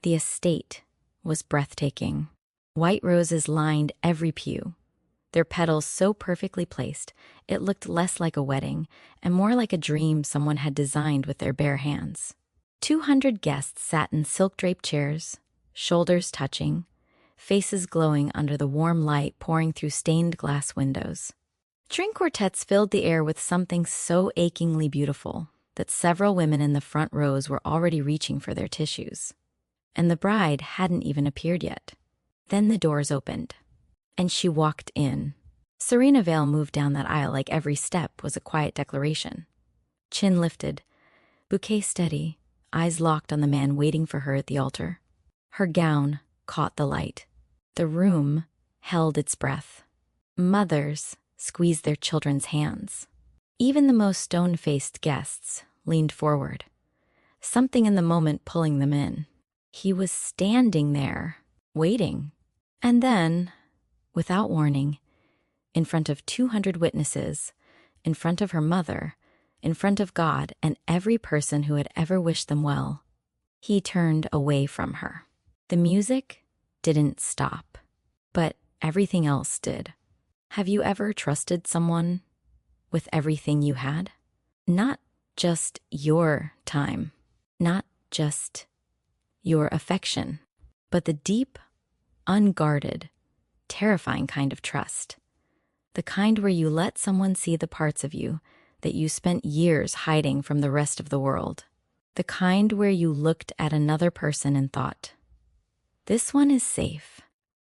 The estate was breathtaking. White roses lined every pew, their petals so perfectly placed it looked less like a wedding and more like a dream someone had designed with their bare hands. 200 guests sat in silk-draped chairs, shoulders touching, faces glowing under the warm light pouring through stained glass windows. String quartets filled the air with something so achingly beautiful that several women in the front rows were already reaching for their tissues. And the bride hadn't even appeared yet. Then the doors opened, and she walked in. Serena Vale moved down that aisle like every step was a quiet declaration. Chin lifted, bouquet steady, eyes locked on the man waiting for her at the altar. Her gown caught the light. The room held its breath. Mothers squeezed their children's hands. Even the most stone-faced guests leaned forward, something in the moment pulling them in. He was standing there, waiting. And then, without warning, in front of 200 witnesses, in front of her mother, in front of God and every person who had ever wished them well, he turned away from her. The music didn't stop, but everything else did. Have you ever trusted someone with everything you had? Not just your time, not just your affection, but the deep, unguarded, terrifying kind of trust. The kind where you let someone see the parts of you that you spent years hiding from the rest of the world. The kind where you looked at another person and thought, this one is safe.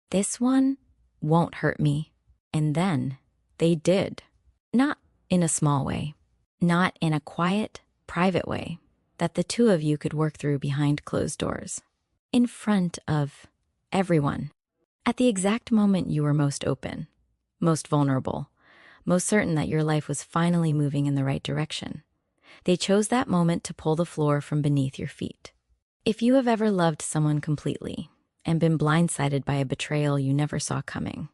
This one won't hurt me. And then they did. Not in a small way, not in a quiet, private way that the two of you could work through behind closed doors. In front of everyone. At the exact moment you were most open, most vulnerable, most certain that your life was finally moving in the right direction. They chose that moment to pull the floor from beneath your feet. If you have ever loved someone completely and been blindsided by a betrayal you never saw coming,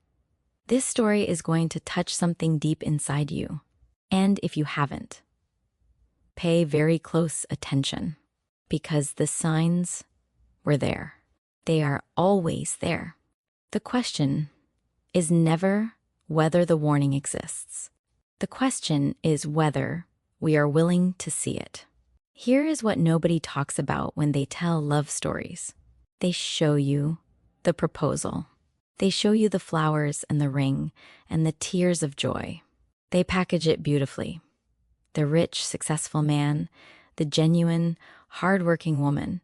this story is going to touch something deep inside you. And if you haven't, pay very close attention, because the signs were there. They are always there. The question is never whether the warning exists. The question is whether we are willing to see it. Here is what nobody talks about when they tell love stories. They show you the proposal. They show you the flowers and the ring and the tears of joy. They package it beautifully. The rich, successful man, the genuine, hard-working woman.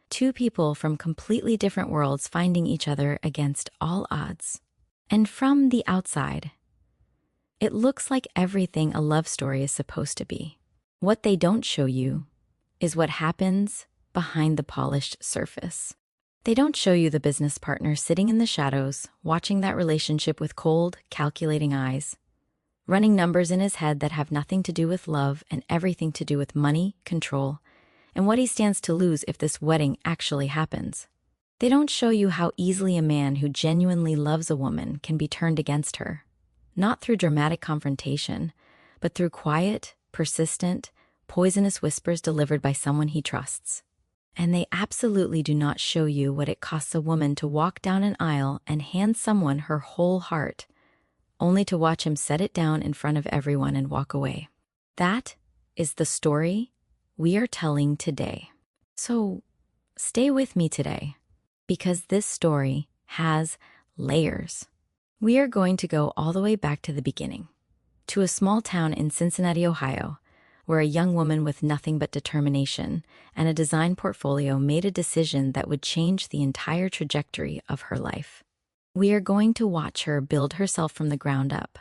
Two people from completely different worlds finding each other against all odds. And from the outside, it looks like everything a love story is supposed to be. What they don't show you is what happens behind the polished surface. They don't show you the business partner sitting in the shadows, watching that relationship with cold, calculating eyes, running numbers in his head that have nothing to do with love and everything to do with money, control, and what he stands to lose if this wedding actually happens. They don't show you how easily a man who genuinely loves a woman can be turned against her, not through dramatic confrontation, but through quiet, persistent, poisonous whispers delivered by someone he trusts. And they absolutely do not show you what it costs a woman to walk down an aisle and hand someone her whole heart, only to watch him set it down in front of everyone and walk away. That is the story we are telling today. So stay with me today, because this story has layers. We are going to go all the way back to the beginning, to a small town in Cincinnati, Ohio, where a young woman with nothing but determination and a design portfolio made a decision that would change the entire trajectory of her life. We are going to watch her build herself from the ground up,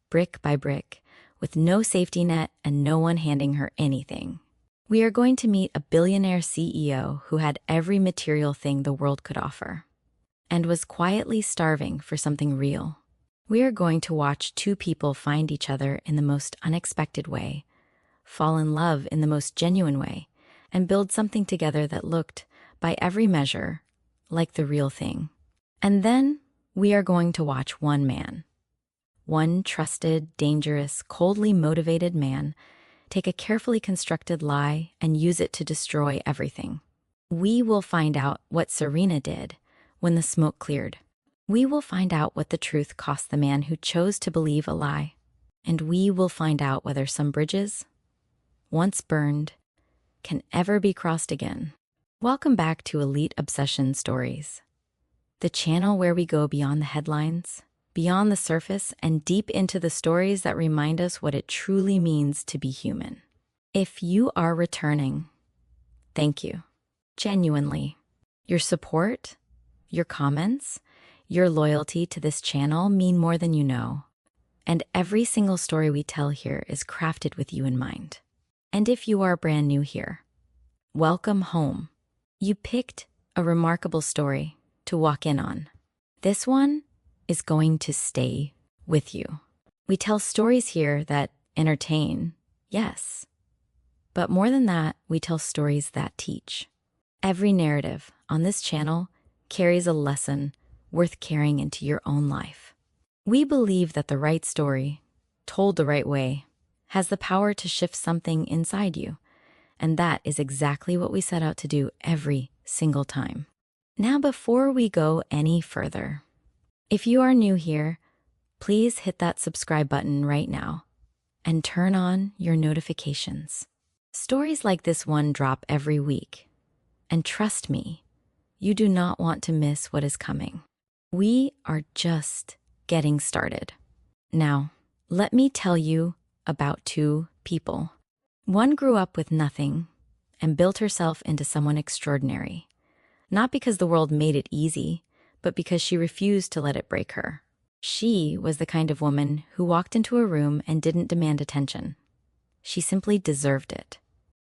brick by brick, with no safety net and no one handing her anything. We are going to meet a billionaire CEO who had every material thing the world could offer, and was quietly starving for something real. We are going to watch two people find each other in the most unexpected way, fall in love in the most genuine way, and build something together that looked, by every measure, like the real thing. And then we are going to watch one man, one trusted, dangerous, coldly motivated man, take a carefully constructed lie and use it to destroy everything. We will find out what Serena did when the smoke cleared. We will find out what the truth cost the man who chose to believe a lie. And we will find out whether some bridges, once burned, can ever be crossed again. Welcome back to Elite Obsession Stories, the channel where we go beyond the headlines, beyond the surface, and deep into the stories that remind us what it truly means to be human. If you are returning, thank you. Genuinely. Your support, your comments, your loyalty to this channel mean more than you know. And every single story we tell here is crafted with you in mind. And if you are brand new here, welcome home. You picked a remarkable story to walk in on. This one is going to stay with you. We tell stories here that entertain, yes. But more than that, we tell stories that teach. Every narrative on this channel carries a lesson worth carrying into your own life. We believe that the right story, told the right way, has the power to shift something inside you. And that is exactly what we set out to do every single time. Now, before we go any further, if you are new here, please hit that subscribe button right now and turn on your notifications. Stories like this one drop every week. And trust me, you do not want to miss what is coming. We are just getting started. Now, let me tell you about two people. One grew up with nothing and built herself into someone extraordinary. Not because the world made it easy, but because she refused to let it break her. She was the kind of woman who walked into a room and didn't demand attention. She simply deserved it.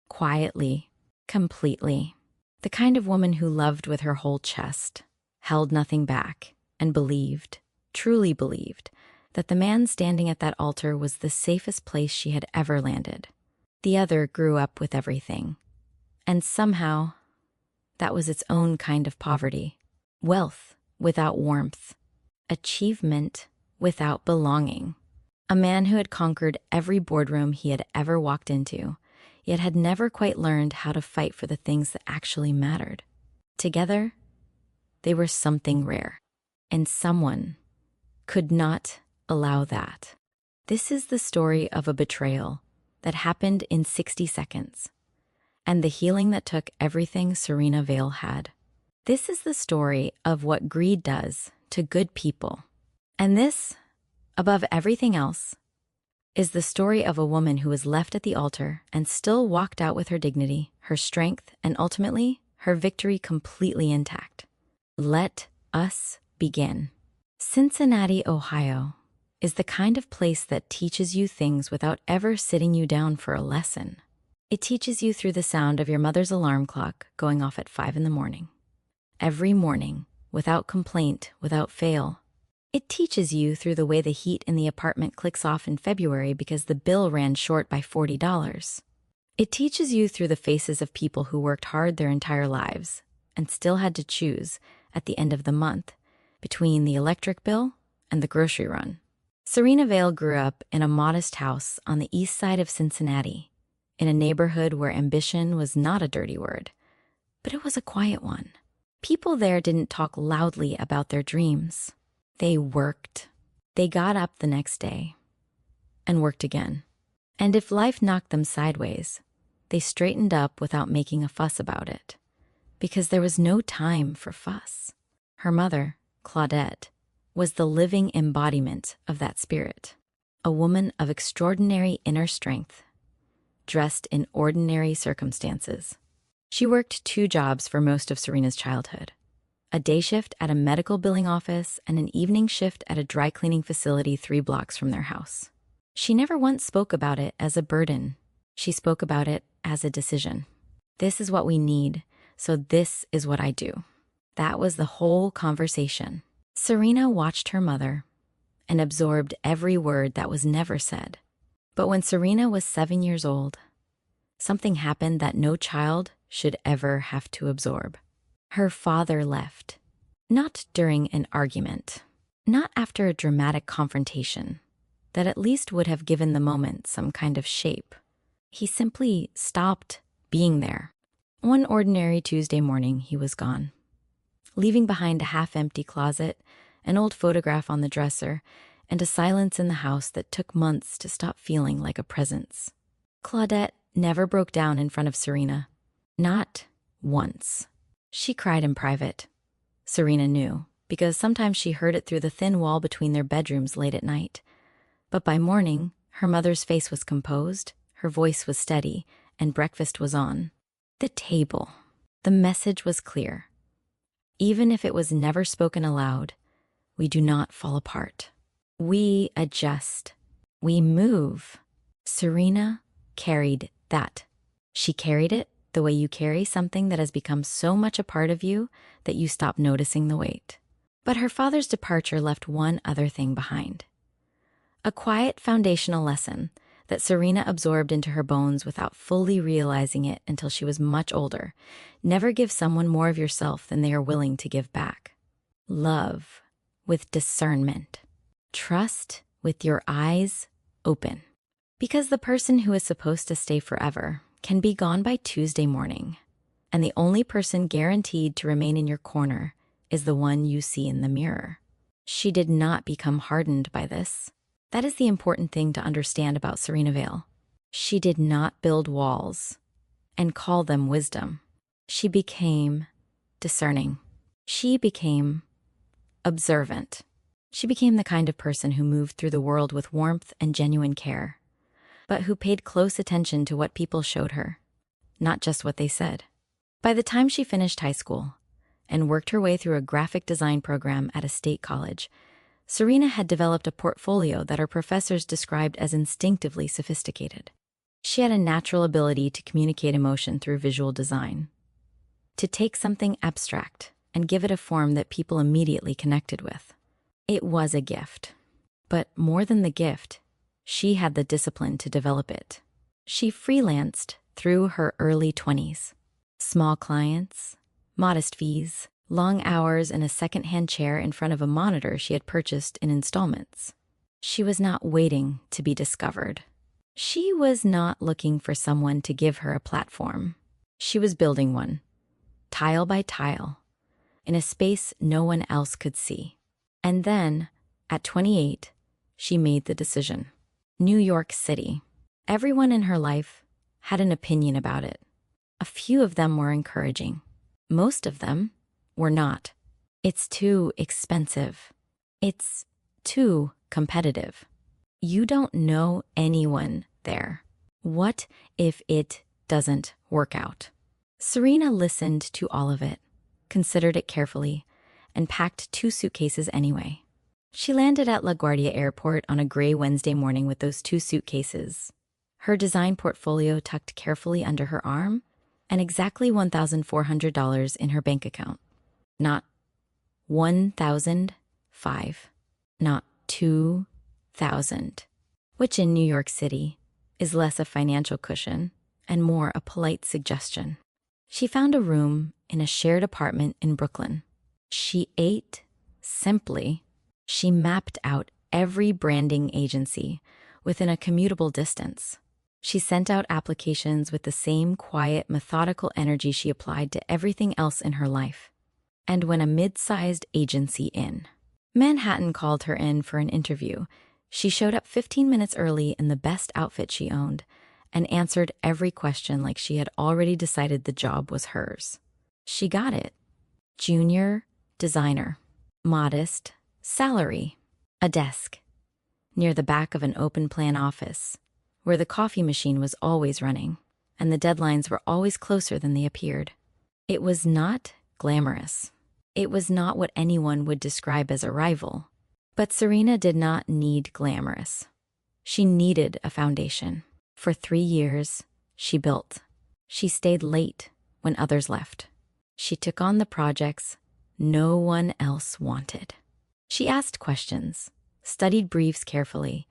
Quietly, completely. The kind of woman who loved with her whole chest, held nothing back, and believed, truly believed, that the man standing at that altar was the safest place she had ever landed. The other grew up with everything. And somehow, that was its own kind of poverty. Wealth without warmth. Achievement without belonging. A man who had conquered every boardroom he had ever walked into, yet had never quite learned how to fight for the things that actually mattered. Together, they were something rare, and someone could not allow that. This is the story of a betrayal that happened in 60 seconds, and the healing that took everything Serena Vale had. This is the story of what greed does to good people. And this, above everything else, is the story of a woman who was left at the altar and still walked out with her dignity, her strength, and ultimately, her victory completely intact. Let us begin. Cincinnati, Ohio, is the kind of place that teaches you things without ever sitting you down for a lesson. It teaches you through the sound of your mother's alarm clock going off at 5 in the morning. Every morning, without complaint, without fail. It teaches you through the way the heat in the apartment clicks off in February because the bill ran short by $40. It teaches you through the faces of people who worked hard their entire lives and still had to choose, at the end of the month, between the electric bill and the grocery run. Serena Vale grew up in a modest house on the east side of Cincinnati, in a neighborhood where ambition was not a dirty word, but it was a quiet one. People there didn't talk loudly about their dreams. They worked. They got up the next day and worked again. And if life knocked them sideways, they straightened up without making a fuss about it, because there was no time for fuss. Her mother, Claudette, was the living embodiment of that spirit, a woman of extraordinary inner strength, dressed in ordinary circumstances. She worked 2 jobs for most of Serena's childhood. A day shift at a medical billing office and an evening shift at a dry cleaning facility 3 blocks from their house. She never once spoke about it as a burden. She spoke about it as a decision. This is what we need, so this is what I do. That was the whole conversation. Serena watched her mother and absorbed every word that was never said. But when Serena was 7 years old, something happened that no child should ever have to absorb. Her father left, not during an argument, not after a dramatic confrontation that at least would have given the moment some kind of shape. He simply stopped being there. One ordinary Tuesday morning, he was gone, leaving behind a half-empty closet, an old photograph on the dresser, and a silence in the house that took months to stop feeling like a presence. Claudette never broke down in front of Serena. Not once. She cried in private. Serena knew, because sometimes she heard it through the thin wall between their bedrooms late at night. But by morning, her mother's face was composed, her voice was steady, and breakfast was on the table. The message was clear. Even if it was never spoken aloud, we do not fall apart. We adjust. We move. Serena carried that. She carried it the way you carry something that has become so much a part of you that you stop noticing the weight. But her father's departure left one other thing behind. A quiet foundational lesson that Serena absorbed into her bones without fully realizing it until she was much older. Never give someone more of yourself than they are willing to give back. Love with discernment. Trust with your eyes open. Because the person who is supposed to stay forever can be gone by Tuesday morning, and the only person guaranteed to remain in your corner is the one you see in the mirror. She did not become hardened by this. That is the important thing to understand about Serena Vale. She did not build walls and call them wisdom. She became discerning. She became observant. She became the kind of person who moved through the world with warmth and genuine care, but who paid close attention to what people showed her, not just what they said. By the time she finished high school and worked her way through a graphic design program at a state college, Serena had developed a portfolio that her professors described as instinctively sophisticated. She had a natural ability to communicate emotion through visual design, to take something abstract and give it a form that people immediately connected with. It was a gift. But more than the gift, she had the discipline to develop it. She freelanced through her early 20s. Small clients, modest fees, long hours in a second-hand chair in front of a monitor she had purchased in installments. She was not waiting to be discovered. She was not looking for someone to give her a platform. She was building one, tile by tile, in a space no one else could see. And then, at 28, she made the decision. New York City. Everyone in her life had an opinion about it. A few of them were encouraging. Most of them were not. It's too expensive. It's too competitive. You don't know anyone there. What if it doesn't work out? Serena listened to all of it, considered it carefully, and packed 2 suitcases anyway. She landed at LaGuardia Airport on a gray Wednesday morning with those 2 suitcases, her design portfolio tucked carefully under her arm, and exactly $1,400 in her bank account. Not 1,005, not 2,000, which in New York City is less a financial cushion and more a polite suggestion. She found a room in a shared apartment in Brooklyn. She ate simply. She mapped out every branding agency within a commutable distance. She sent out applications with the same quiet, methodical energy she applied to everything else in her life. And when a mid-sized agency in Manhattan called her in for an interview, she showed up 15 minutes early in the best outfit she owned and answered every question like she had already decided the job was hers. She got it. Junior designer. Modest salary. A desk near the back of an open-plan office where the coffee machine was always running and the deadlines were always closer than they appeared. It was not glamorous. It was not what anyone would describe as a rival. But Serena did not need glamorous. She needed a foundation. For 3 years, she built. She stayed late when others left. She took on the projects no one else wanted. She asked questions, studied briefs carefully,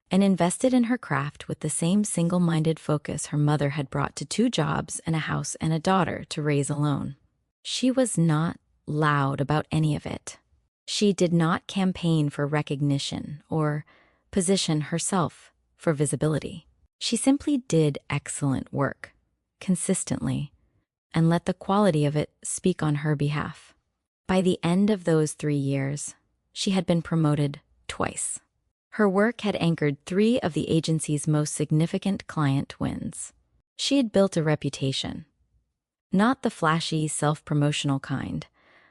and invested in her craft with the same single-minded focus her mother had brought to 2 jobs and a house and a daughter to raise alone. She was not loud about any of it. She did not campaign for recognition or position herself for visibility. She simply did excellent work, consistently, and let the quality of it speak on her behalf. By the end of those 3 years, she had been promoted twice. Her work had anchored 3 of the agency's most significant client wins. She had built a reputation. Not the flashy, self-promotional kind,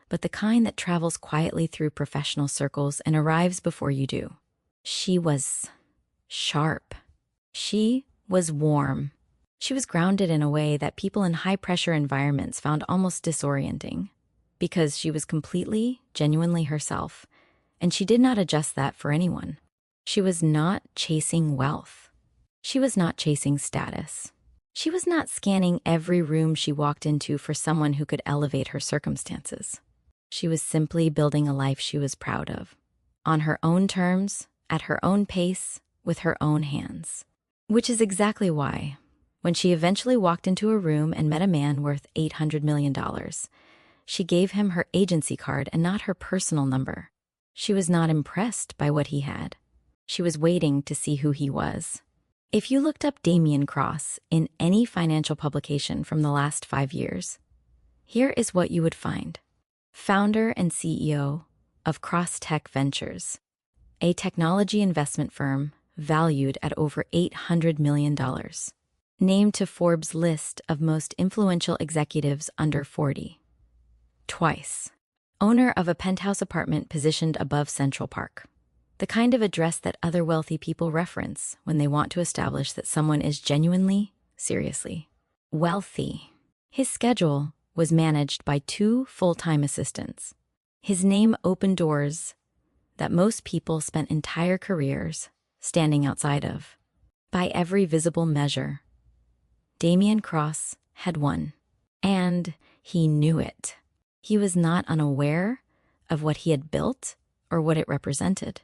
but the kind that travels quietly through professional circles and arrives before you do. She was sharp. She was warm. She was grounded in a way that people in high-pressure environments found almost disorienting, because she was completely, genuinely herself, and she did not adjust that for anyone. She was not chasing wealth. She was not chasing status. She was not scanning every room she walked into for someone who could elevate her circumstances. She was simply building a life she was proud of, on her own terms, at her own pace, with her own hands. Which is exactly why, when she eventually walked into a room and met a man worth $800 million, she gave him her agency card and not her personal number. She was not impressed by what he had. She was waiting to see who he was. If you looked up Damien Cross in any financial publication from the last 5 years, here is what you would find. Founder and CEO of Cross Tech Ventures, a technology investment firm valued at over $800 million. Named to Forbes' list of most influential executives under 40. Twice. Owner of a penthouse apartment positioned above Central Park. The kind of address that other wealthy people reference when they want to establish that someone is genuinely, seriously, wealthy. His schedule was managed by 2 full-time assistants. His name opened doors that most people spent entire careers standing outside of. By every visible measure, Damien Cross had won, and he knew it. He was not unaware of what he had built or what it represented.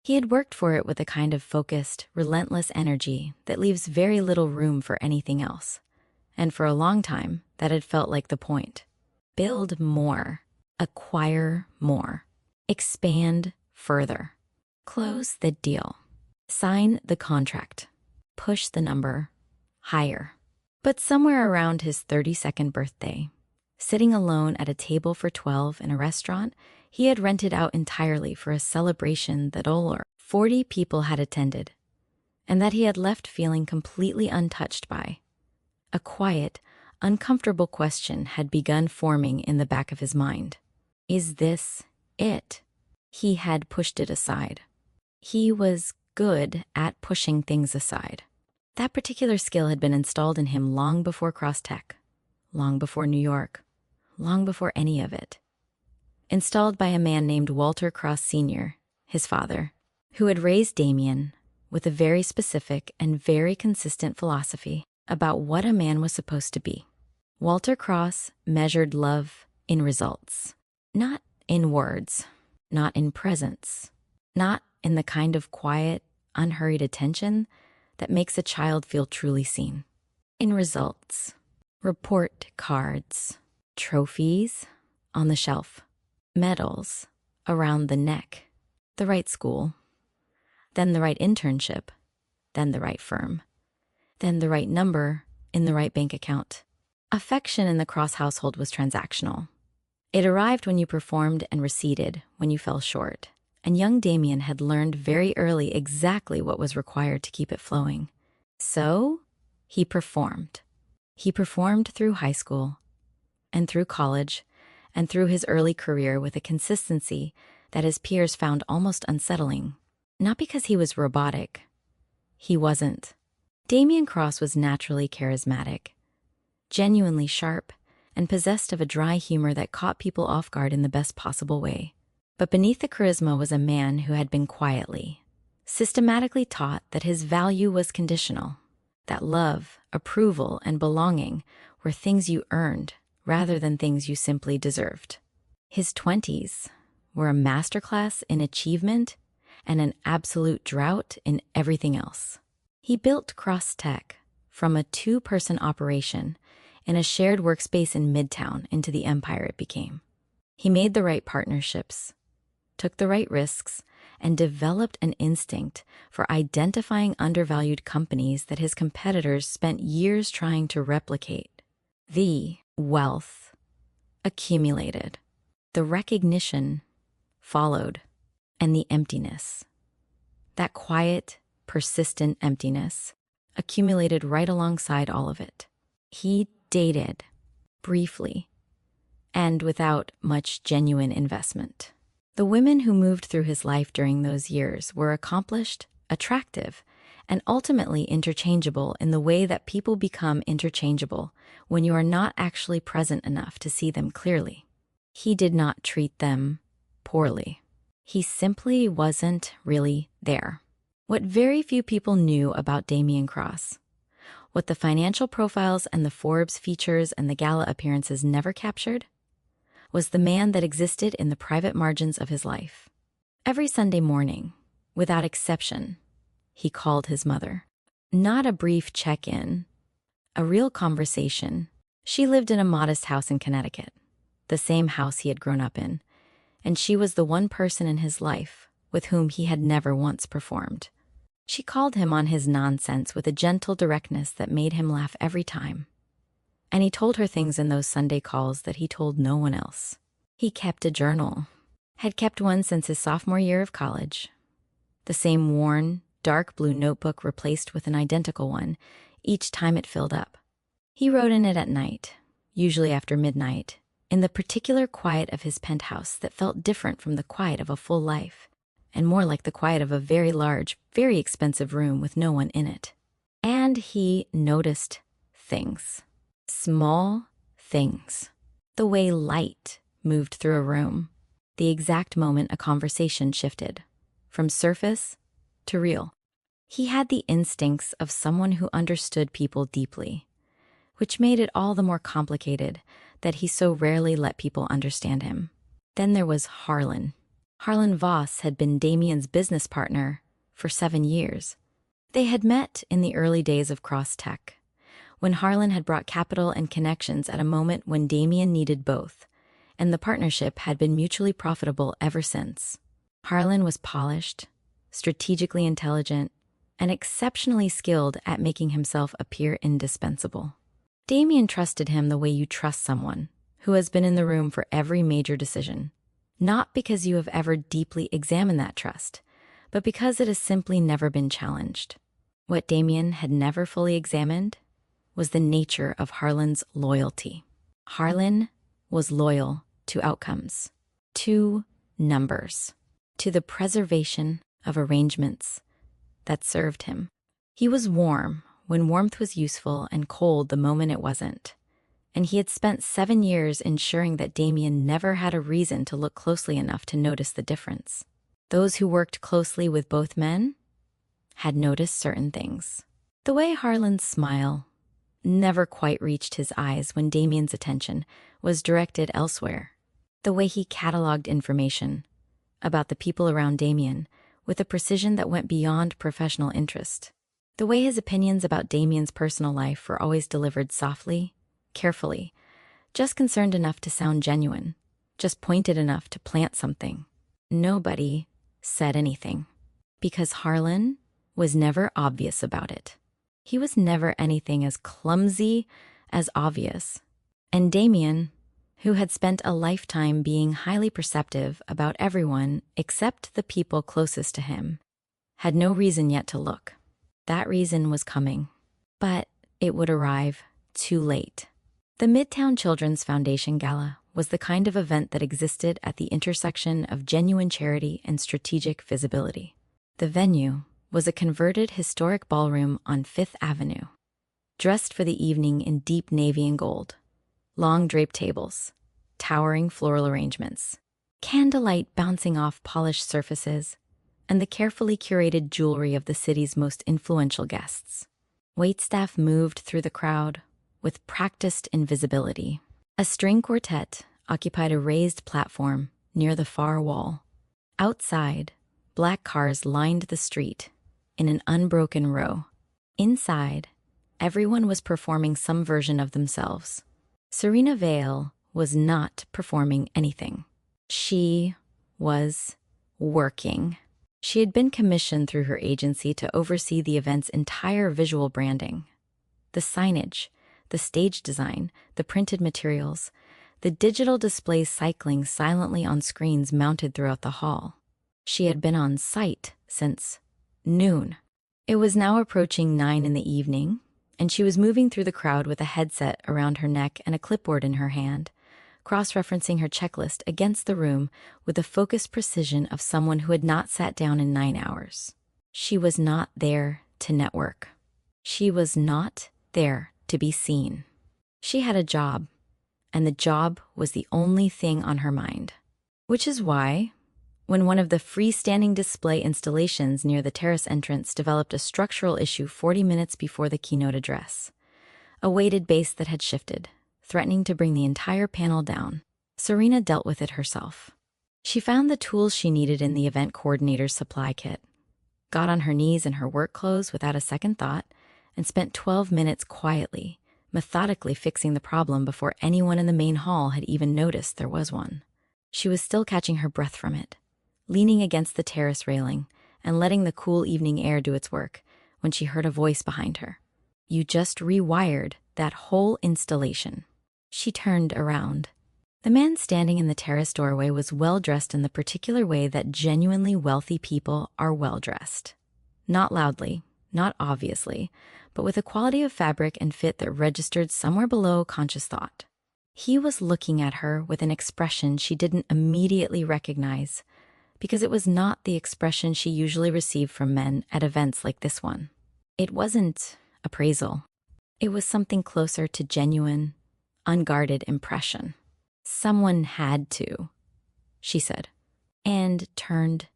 He had worked for it with a kind of focused, relentless energy that leaves very little room for anything else. And for a long time, that had felt like the point. Build more, acquire more, expand further, close the deal, sign the contract, push the number higher. But somewhere around his 32nd birthday, sitting alone at a table for 12 in a restaurant he had rented out entirely for a celebration that over 40 people had attended, and that he had left feeling completely untouched by, a quiet, uncomfortable question had begun forming in the back of his mind. Is this it? He had pushed it aside. He was good at pushing things aside. That particular skill had been installed in him long before Cross Tech, long before New York, long before any of it. Installed by a man named Walter Cross Sr., his father, who had raised Damien with a very specific and very consistent philosophy about what a man was supposed to be. Walter Cross measured love in results, not in words, not in presence, not in the kind of quiet, unhurried attention that makes a child feel truly seen. In results, report cards, trophies on the shelf, medals around the neck, the right school, then the right internship, then the right firm, then the right number in the right bank account. Affection in the Cross household was transactional. It arrived when you performed and receded when you fell short, and young Damien had learned very early exactly what was required to keep it flowing. So, he performed. He performed through high school, and through college, and through his early career with a consistency that his peers found almost unsettling. Not because he was robotic. He wasn't. Damien Cross was naturally charismatic, genuinely sharp, and possessed of a dry humor that caught people off guard in the best possible way. But beneath the charisma was a man who had been quietly, systematically taught that his value was conditional, that love, approval, and belonging were things you earned rather than things you simply deserved. His 20s were a masterclass in achievement and an absolute drought in everything else. He built Cross Tech from a 2-person operation in a shared workspace in Midtown into the empire it became. He made the right partnerships, took the right risks, and developed an instinct for identifying undervalued companies that his competitors spent years trying to replicate. The wealth accumulated. The recognition followed, and the emptiness. That quiet, persistent emptiness accumulated right alongside all of it. He dated, briefly, and without much genuine investment. The women who moved through his life during those years were accomplished, attractive, and ultimately interchangeable in the way that people become interchangeable when you are not actually present enough to see them clearly. He did not treat them poorly. He simply wasn't really there. What very few people knew about Damien Cross, what the financial profiles and the Forbes features and the gala appearances never captured, was the man that existed in the private margins of his life. Every Sunday morning, without exception, he called his mother. Not a brief check-in, a real conversation. She lived in a modest house in Connecticut, the same house he had grown up in, and she was the one person in his life with whom he had never once performed. She called him on his nonsense with a gentle directness that made him laugh every time. And he told her things in those Sunday calls that he told no one else. He kept a journal, had kept one since his sophomore year of college. The same worn, dark blue notebook replaced with an identical one each time it filled up. He wrote in it at night, usually after midnight, in the particular quiet of his penthouse that felt different from the quiet of a full life, and more like the quiet of a very large, very expensive room with no one in it. And he noticed things. Small things. The way light moved through a room. The exact moment a conversation shifted. From surface to real. He had the instincts of someone who understood people deeply, which made it all the more complicated that he so rarely let people understand him. Then there was Harlan. Harlan Voss had been Damien's business partner for 7 years. They had met in the early days of Cross Tech, when Harlan had brought capital and connections at a moment when Damien needed both, and the partnership had been mutually profitable ever since. Harlan was polished, strategically intelligent, and exceptionally skilled at making himself appear indispensable. Damien trusted him the way you trust someone who has been in the room for every major decision, not because you have ever deeply examined that trust, but because it has simply never been challenged. What Damien had never fully examined was the nature of Harlan's loyalty. Harlan was loyal to outcomes, to numbers, to the preservation of arrangements that served him. He was warm when warmth was useful and cold the moment it wasn't. And he had spent 7 years ensuring that Damien never had a reason to look closely enough to notice the difference. Those who worked closely with both men had noticed certain things. The way Harlan's smile never quite reached his eyes when Damien's attention was directed elsewhere. The way he cataloged information about the people around Damien with a precision that went beyond professional interest. The way his opinions about Damien's personal life were always delivered softly, carefully, just concerned enough to sound genuine, just pointed enough to plant something. Nobody said anything, because Harlan was never obvious about it. He was never anything as clumsy as obvious. And Damien, who had spent a lifetime being highly perceptive about everyone except the people closest to him, had no reason yet to look. That reason was coming, but it would arrive too late. The Midtown Children's Foundation Gala was the kind of event that existed at the intersection of genuine charity and strategic visibility. The venue was a converted historic ballroom on Fifth Avenue, dressed for the evening in deep navy and gold, long draped tables, towering floral arrangements, candlelight bouncing off polished surfaces, and the carefully curated jewelry of the city's most influential guests. Waitstaff moved through the crowd with practiced invisibility. A string quartet occupied a raised platform near the far wall. Outside, black cars lined the street in an unbroken row. Inside, everyone was performing some version of themselves. Serena Vale was not performing anything. She was working. She had been commissioned through her agency to oversee the event's entire visual branding. The signage, the stage design, the printed materials, the digital displays cycling silently on screens mounted throughout the hall. She had been on site since noon. It was now approaching 9 in the evening, and she was moving through the crowd with a headset around her neck and a clipboard in her hand, cross-referencing her checklist against the room with the focused precision of someone who had not sat down in 9 hours. She was not there to network. She was not there to be seen. She had a job, and the job was the only thing on her mind. Which is why, when one of the freestanding display installations near the terrace entrance developed a structural issue 40 minutes before the keynote address, a weighted base that had shifted, threatening to bring the entire panel down, Serena dealt with it herself. She found the tools she needed in the event coordinator's supply kit, got on her knees in her work clothes without a second thought, and spent 12 minutes quietly, methodically fixing the problem before anyone in the main hall had even noticed there was one. She was still catching her breath from it, leaning against the terrace railing and letting the cool evening air do its work, when she heard a voice behind her. "You just rewired that whole installation." She turned around. The man standing in the terrace doorway was well-dressed in the particular way that genuinely wealthy people are well-dressed. Not loudly, not obviously, but with a quality of fabric and fit that registered somewhere below conscious thought. He was looking at her with an expression she didn't immediately recognize, because it was not the expression she usually received from men at events like this one. It wasn't appraisal. It was something closer to genuine, unguarded impression. "Someone had to," she said, and turned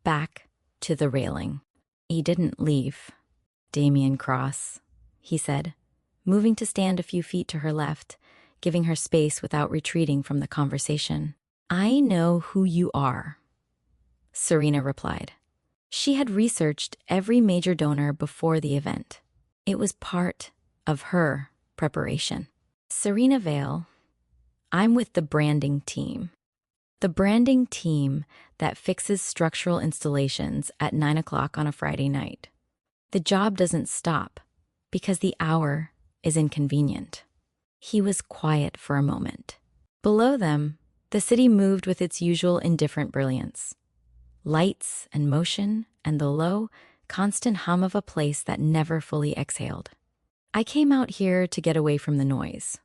back to the railing. "He didn't leave. Damien Cross," he said, moving to stand a few feet to her left, giving her space without retreating from the conversation. "I know who you are," Serena replied. She had researched every major donor before the event. It was part of her preparation. "Serena Vale. I'm with the branding team. The branding team that fixes structural installations at 9 o'clock on a Friday night. The job doesn't stop because the hour is inconvenient." He was quiet for a moment. Below them, the city moved with its usual indifferent brilliance. Lights and motion and the low, constant hum of a place that never fully exhaled. "I came out here to get away from the noise,"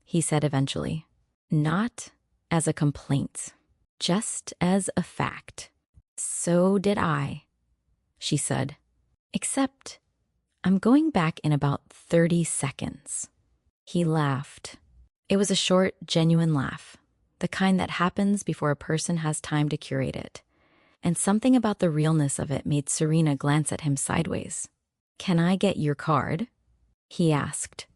he said eventually. "Not as a complaint, just as a fact." "So did I," she said. "Except I'm going back in about 30 seconds. He laughed. It was a short, genuine laugh, the kind that happens before a person has time to curate it. And something about the realness of it made Serena glance at him sideways. "Can I get your card?" he asked.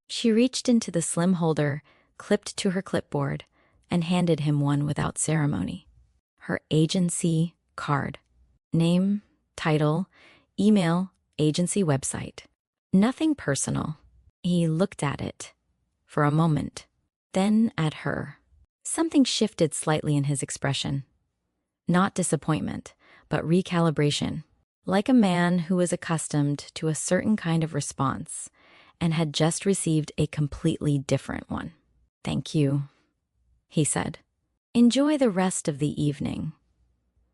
She reached into the slim holder, clipped to her clipboard, and handed him one without ceremony. Her agency card. Name, title, email, agency website. Nothing personal. He looked at it for a moment, then at her. Something shifted slightly in his expression. Not disappointment, but recalibration, like a man who was accustomed to a certain kind of response and had just received a completely different one. "Thank you," he said. "Enjoy the rest of the evening,"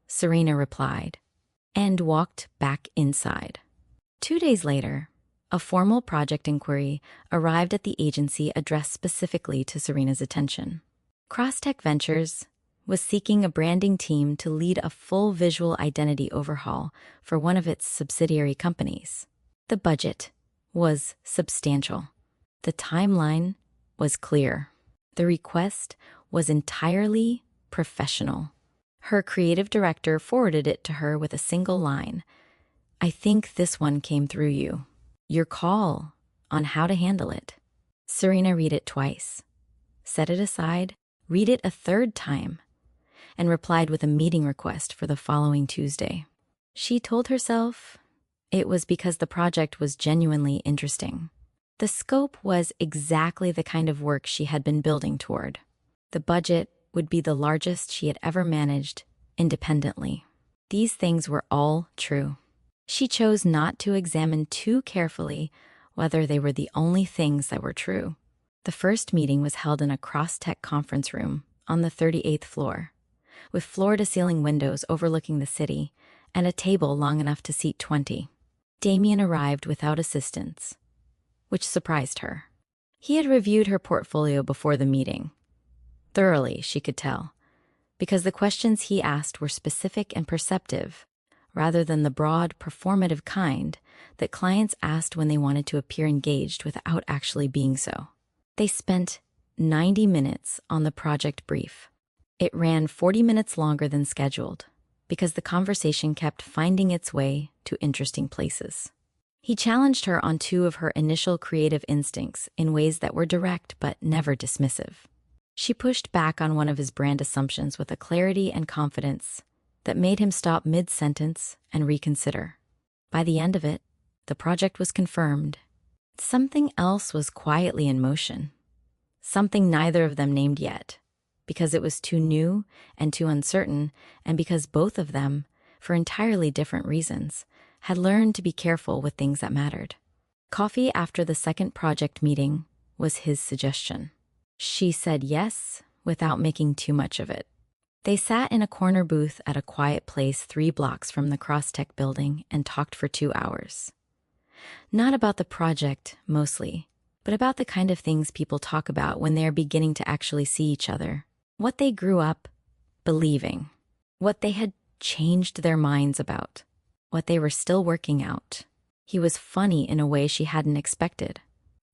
Serena replied, and walked back inside. 2 days later, a formal project inquiry arrived at the agency addressed specifically to Serena's attention. Crosstech Ventures was seeking a branding team to lead a full visual identity overhaul for one of its subsidiary companies. The budget was substantial. The timeline was clear. The request was entirely professional. Her creative director forwarded it to her with a single line. "I think this one came through you. Your call on how to handle it." Serena read it twice, set it aside, read it a third time, and replied with a meeting request for the following Tuesday. She told herself it was because the project was genuinely interesting. The scope was exactly the kind of work she had been building toward. The budget would be the largest she had ever managed independently. These things were all true. She chose not to examine too carefully whether they were the only things that were true. The first meeting was held in a cross-tech conference room on the 38th floor, with floor-to-ceiling windows overlooking the city and a table long enough to seat 20. Damien arrived without assistance, which surprised her. He had reviewed her portfolio before the meeting. Thoroughly, she could tell, because the questions he asked were specific and perceptive, rather than the broad, performative kind that clients asked when they wanted to appear engaged without actually being so. They spent 90 minutes on the project brief. It ran 40 minutes longer than scheduled, because the conversation kept finding its way to interesting places. He challenged her on two of her initial creative instincts in ways that were direct but never dismissive. She pushed back on one of his brand assumptions with a clarity and confidence that made him stop mid-sentence and reconsider. By the end of it, the project was confirmed. Something else was quietly in motion. Something neither of them named yet, because it was too new and too uncertain, and because both of them, for entirely different reasons, had learned to be careful with things that mattered. Coffee after the second project meeting was his suggestion. She said yes without making too much of it. They sat in a corner booth at a quiet place 3 blocks from the Crosstech building and talked for 2 hours. Not about the project, mostly, but about the kind of things people talk about when they are beginning to actually see each other. What they grew up believing. What they had changed their minds about. What they were still working out. He was funny in a way she hadn't expected.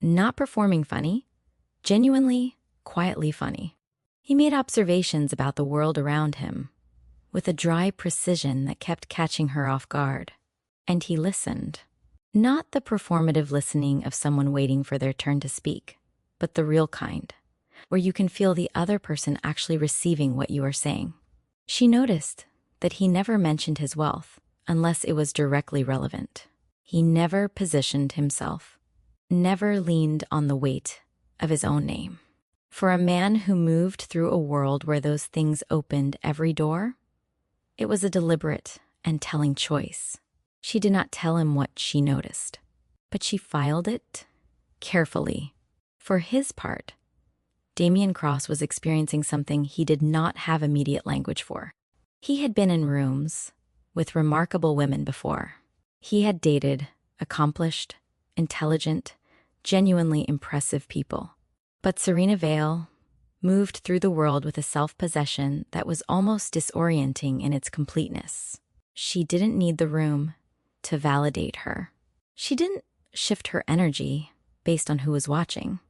Not performing funny, genuinely, quietly funny. He made observations about the world around him, with a dry precision that kept catching her off guard. And he listened. Not the performative listening of someone waiting for their turn to speak, but the real kind, where you can feel the other person actually receiving what you are saying. She noticed that he never mentioned his wealth unless it was directly relevant. He never positioned himself, never leaned on the weight of his own name. For a man who moved through a world where those things opened every door, it was a deliberate and telling choice. She did not tell him what she noticed, but she filed it carefully. For his part, Damien Cross was experiencing something he did not have immediate language for. He had been in rooms with remarkable women before. He had dated accomplished, intelligent, genuinely impressive people. But Serena Vale moved through the world with a self-possession that was almost disorienting in its completeness. She didn't need the room to validate her. She didn't shift her energy based on who was watching.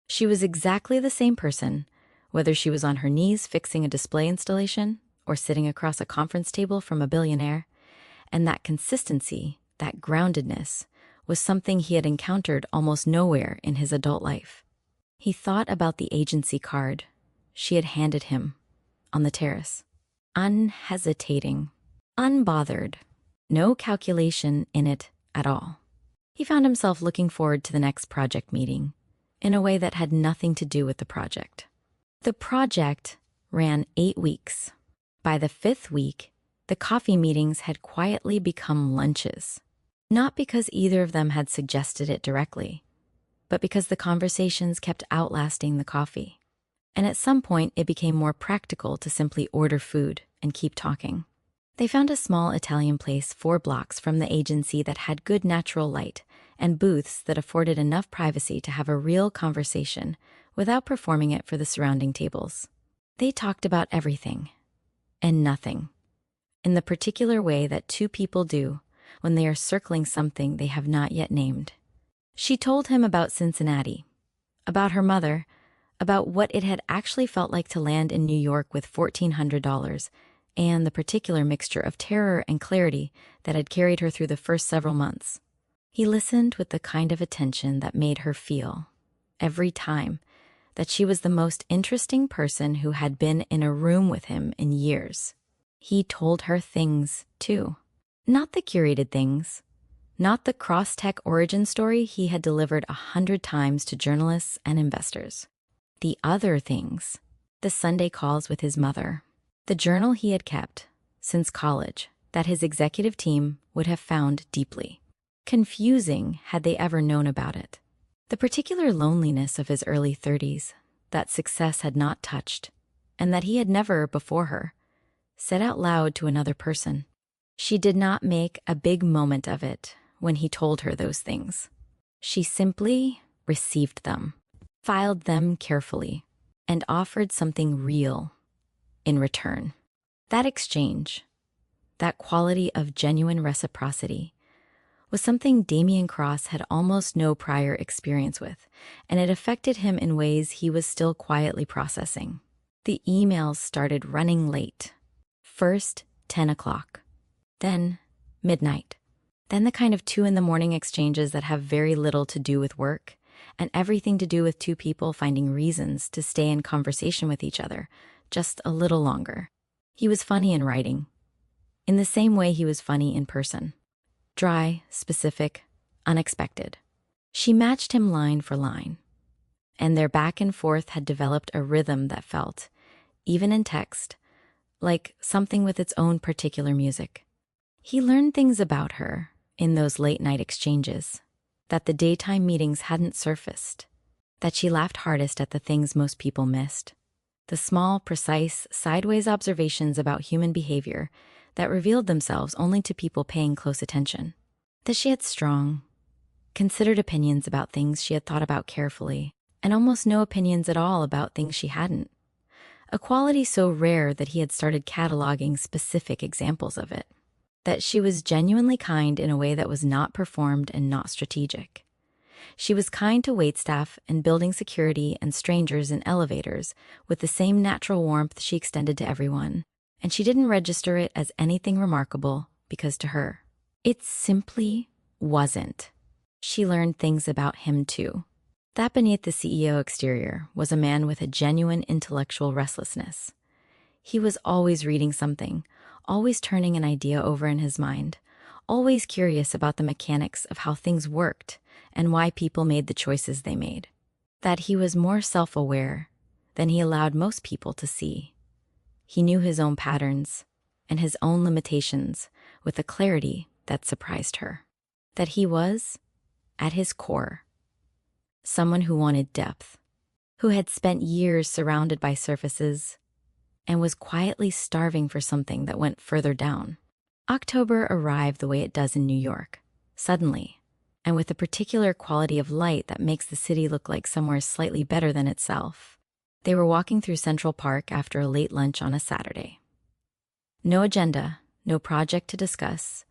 She was exactly the same person, whether she was on her knees fixing a display installation or sitting across a conference table from a billionaire, and that consistency, that groundedness, was something he had encountered almost nowhere in his adult life. He thought about the agency card she had handed him on the terrace. Unhesitating, unbothered, no calculation in it at all. He found himself looking forward to the next project meeting in a way that had nothing to do with the project. The project ran 8 weeks. By the 5th week, the coffee meetings had quietly become lunches. Not because either of them had suggested it directly, but because the conversations kept outlasting the coffee. And at some point, it became more practical to simply order food and keep talking. They found a small Italian place 4 blocks from the agency that had good natural light and booths that afforded enough privacy to have a real conversation without performing it for the surrounding tables. They talked about everything and nothing, in the particular way that 2 people do when they are circling something they have not yet named. She told him about Cincinnati, about her mother, about what it had actually felt like to land in New York with $1,400, and the particular mixture of terror and clarity that had carried her through the first several months. He listened with the kind of attention that made her feel, every time, that she was the most interesting person who had been in a room with him in years. He told her things, too. Not the curated things, not the cross-tech origin story he had delivered 100 times to journalists and investors. The other things, the Sunday calls with his mother, the journal he had kept since college that his executive team would have found deeply Confusing had they ever known about it. The particular loneliness of his early 30s, that success had not touched, and that he had never, before her, said out loud to another person. She did not make a big moment of it when he told her those things. She simply received them, filed them carefully, and offered something real in return. That exchange, that quality of genuine reciprocity, was something Damien Cross had almost no prior experience with, and it affected him in ways he was still quietly processing. The emails started running late. First, 10 o'clock. Then, midnight. Then the kind of 2 a.m. exchanges that have very little to do with work and everything to do with two people finding reasons to stay in conversation with each other just a little longer. He was funny in writing, in the same way he was funny in person. Dry, specific, unexpected. She matched him line for line, and their back and forth had developed a rhythm that felt, even in text, like something with its own particular music. He learned things about her in those late-night exchanges that the daytime meetings hadn't surfaced, that she laughed hardest at the things most people missed, the small, precise, sideways observations about human behavior that revealed themselves only to people paying close attention, that she had strong, considered opinions about things she had thought about carefully, and almost no opinions at all about things she hadn't, a quality so rare that he had started cataloging specific examples of it, that she was genuinely kind in a way that was not performed and not strategic. She was kind to waitstaff and building security and strangers in elevators with the same natural warmth she extended to everyone, and she didn't register it as anything remarkable because to her, it simply wasn't. She learned things about him too. That beneath the CEO exterior was a man with a genuine intellectual restlessness. He was always reading something, always turning an idea over in his mind, always curious about the mechanics of how things worked and why people made the choices they made. That he was more self-aware than he allowed most people to see. He knew his own patterns and his own limitations with a clarity that surprised her. That he was, at his core, someone who wanted depth, who had spent years surrounded by surfaces and was quietly starving for something that went further down. October arrived the way it does in New York, suddenly, and with a particular quality of light that makes the city look like somewhere slightly better than itself. They were walking through Central Park after a late lunch on a Saturday. No agenda, no project to discuss,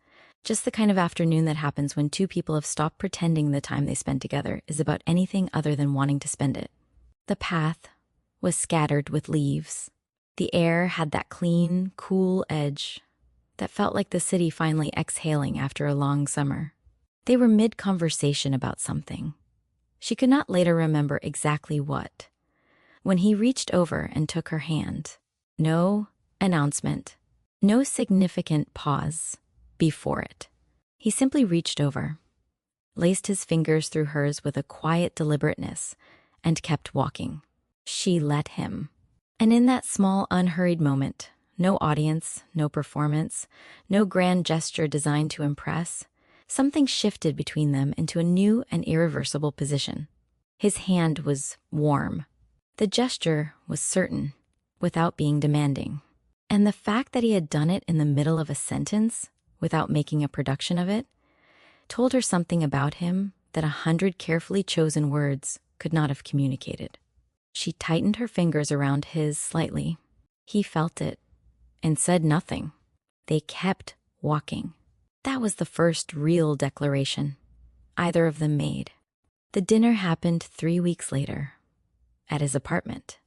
just the kind of afternoon that happens when two people have stopped pretending the time they spend together is about anything other than wanting to spend it. The path was scattered with leaves. The air had that clean, cool edge that felt like the city finally exhaling after a long summer. They were mid-conversation about something. She could not later remember exactly what, when he reached over and took her hand. No announcement, no significant pause before it. He simply reached over, laced his fingers through hers with a quiet deliberateness, and kept walking. She let him. And in that small, unhurried moment, no audience, no performance, no grand gesture designed to impress, something shifted between them into a new and irreversible position. His hand was warm. The gesture was certain, without being demanding. And the fact that he had done it in the middle of a sentence, without making a production of it, told her something about him that 100 carefully chosen words could not have communicated. She tightened her fingers around his slightly. He felt it and said nothing. They kept walking. That was the first real declaration either of them made. The dinner happened 3 weeks later, at his apartment.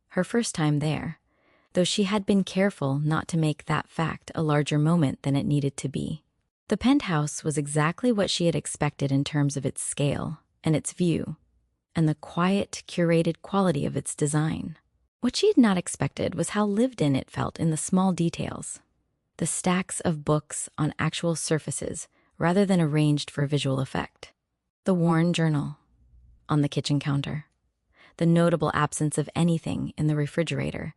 Her first time there, though she had been careful not to make that fact a larger moment than it needed to be. The penthouse was exactly what she had expected in terms of its scale and its view, and the quiet, curated quality of its design. What she had not expected was how lived in it felt in the small details. The stacks of books on actual surfaces rather than arranged for visual effect. The worn journal on the kitchen counter. The notable absence of anything in the refrigerator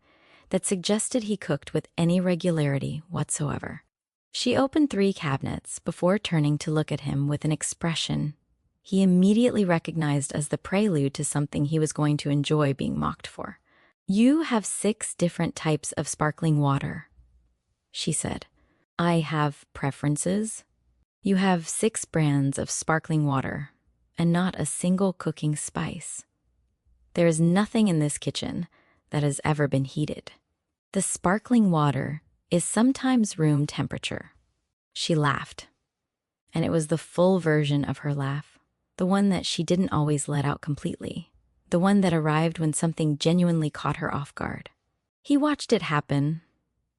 that suggested he cooked with any regularity whatsoever. She opened 3 cabinets before turning to look at him with an expression he immediately recognized as the prelude to something he was going to enjoy being mocked for. "You have 6 different types of sparkling water," she said. "I have preferences. You have 6 brands of sparkling water and not a single cooking spice. There is nothing in this kitchen that has ever been heated. The sparkling water is sometimes room temperature." She laughed, and it was the full version of her laugh, the one that she didn't always let out completely, the one that arrived when something genuinely caught her off guard. He watched it happen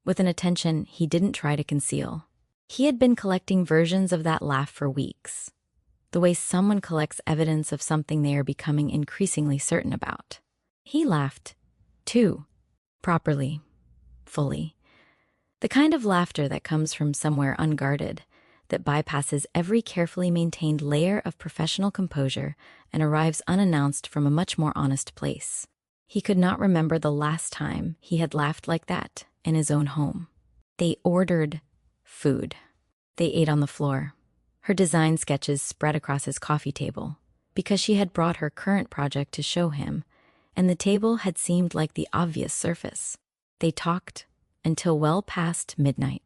with an attention he didn't try to conceal. He had been collecting versions of that laugh for weeks, the way someone collects evidence of something they are becoming increasingly certain about. He laughed, too, properly, fully. The kind of laughter that comes from somewhere unguarded, that bypasses every carefully maintained layer of professional composure and arrives unannounced from a much more honest place. He could not remember the last time he had laughed like that in his own home. They ordered food. They ate on the floor, her design sketches spread across his coffee table, because she had brought her current project to show him, and the table had seemed like the obvious surface. They talked until well past midnight.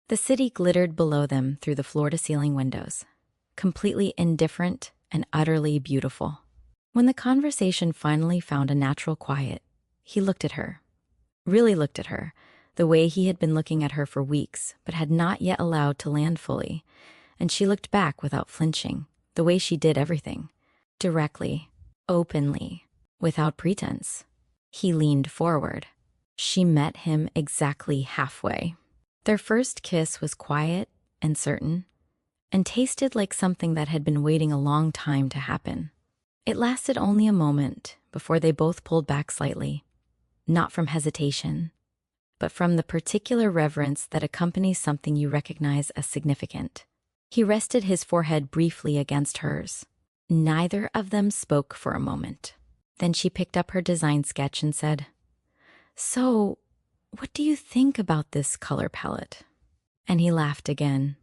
The city glittered below them through the floor-to-ceiling windows, completely indifferent and utterly beautiful. When the conversation finally found a natural quiet, he looked at her, really looked at her, the way he had been looking at her for weeks, but had not yet allowed to land fully, and she looked back without flinching, the way she did everything, directly, openly, without pretense. He leaned forward. She met him exactly halfway. Their first kiss was quiet and certain, and tasted like something that had been waiting a long time to happen. It lasted only a moment before they both pulled back slightly, not from hesitation, but from the particular reverence that accompanies something you recognize as significant. He rested his forehead briefly against hers. Neither of them spoke for a moment. Then she picked up her design sketch and said, "So, what do you think about this color palette?" And he laughed again,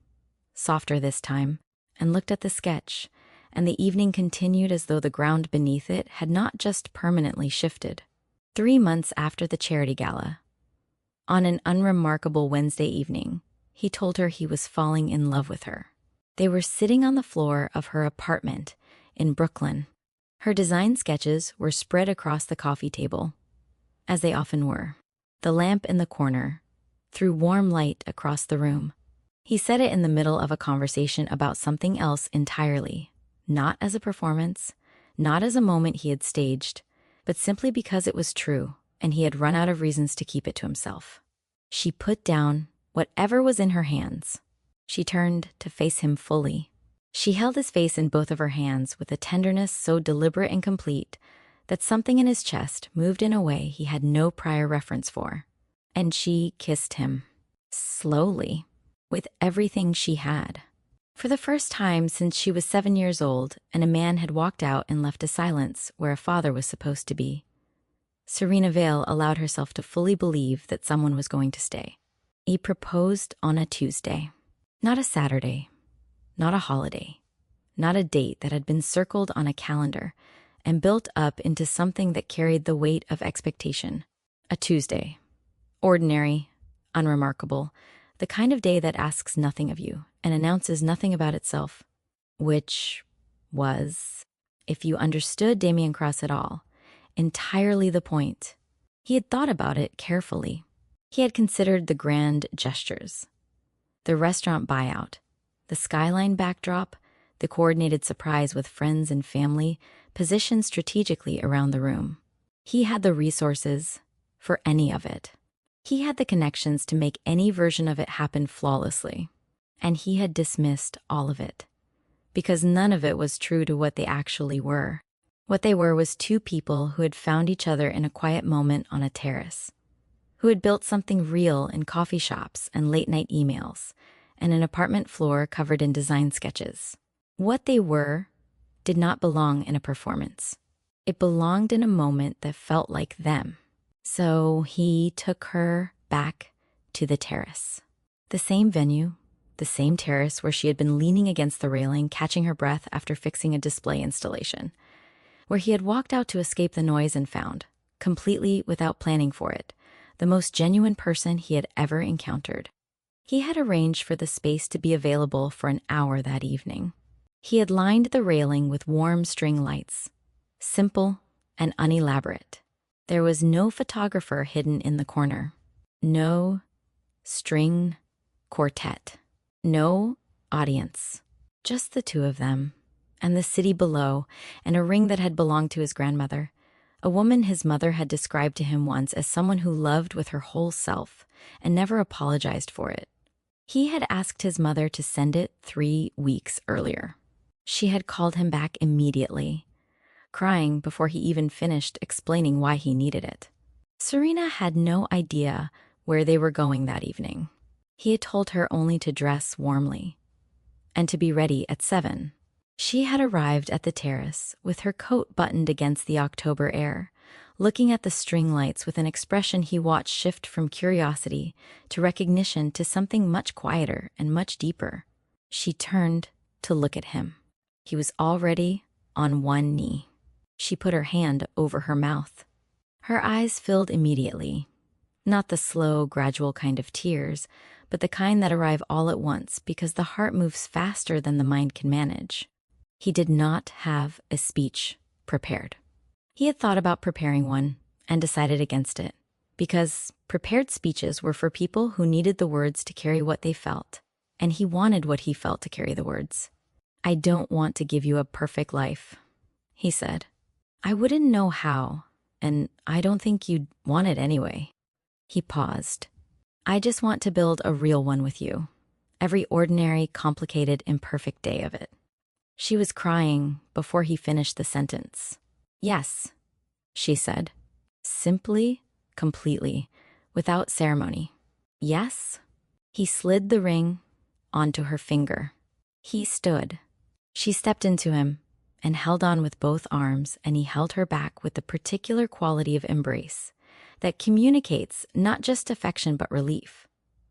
softer this time, and looked at the sketch, and the evening continued as though the ground beneath it had not just permanently shifted. 3 months after the charity gala, on an unremarkable Wednesday evening, he told her he was falling in love with her. They were sitting on the floor of her apartment in Brooklyn. Her design sketches were spread across the coffee table, as they often were. The lamp in the corner threw warm light across the room. He said it in the middle of a conversation about something else entirely, not as a performance, not as a moment he had staged, but simply because it was true, and he had run out of reasons to keep it to himself. She put down whatever was in her hands. She turned to face him fully. She held his face in both of her hands with a tenderness so deliberate and complete that something in his chest moved in a way he had no prior reference for. And she kissed him, slowly, with everything she had. For the first time since she was 7 years old and a man had walked out and left a silence where a father was supposed to be, Serena Vale allowed herself to fully believe that someone was going to stay. He proposed on a Tuesday, not a Saturday, not a holiday, not a date that had been circled on a calendar and built up into something that carried the weight of expectation. A Tuesday. Ordinary, unremarkable, the kind of day that asks nothing of you and announces nothing about itself, which was, if you understood Damien Cross at all, entirely the point. He had thought about it carefully. He had considered the grand gestures, the restaurant buyout, the skyline backdrop, the coordinated surprise with friends and family positioned strategically around the room. He had the resources for any of it. He had the connections to make any version of it happen flawlessly. And he had dismissed all of it, because none of it was true to what they actually were. What they were was 2 people who had found each other in a quiet moment on a terrace, who had built something real in coffee shops and late-night emails, and an apartment floor covered in design sketches. What they were did not belong in a performance. It belonged in a moment that felt like them. So he took her back to the terrace. The same venue, the same terrace where she had been leaning against the railing, catching her breath after fixing a display installation, where he had walked out to escape the noise and found, completely without planning for it, the most genuine person he had ever encountered. He had arranged for the space to be available for an hour that evening. He had lined the railing with warm string lights, simple and unelaborate. There was no photographer hidden in the corner, no string quartet, no audience, just the two of them, and the city below, and a ring that had belonged to his grandmother, a woman his mother had described to him once as someone who loved with her whole self and never apologized for it. He had asked his mother to send it 3 weeks earlier. She had called him back immediately, crying before he even finished explaining why he needed it. Serena had no idea where they were going that evening. He had told her only to dress warmly and to be ready at 7. She had arrived at the terrace with her coat buttoned against the October air, looking at the string lights with an expression he watched shift from curiosity to recognition to something much quieter and much deeper. She turned to look at him. He was already on one knee. She put her hand over her mouth. Her eyes filled immediately, not the slow, gradual kind of tears, but the kind that arrive all at once because the heart moves faster than the mind can manage. He did not have a speech prepared. He had thought about preparing one and decided against it, because prepared speeches were for people who needed the words to carry what they felt, and he wanted what he felt to carry the words. "I don't want to give you a perfect life," he said. "I wouldn't know how, and I don't think you'd want it anyway." He paused. "I just want to build a real one with you. Every ordinary, complicated, imperfect day of it." She was crying before he finished the sentence. "Yes," she said, simply, completely, without ceremony. "Yes?" He slid the ring onto her finger. He stood. She stepped into him and held on with both arms, and he held her back with the particular quality of embrace that communicates not just affection but relief.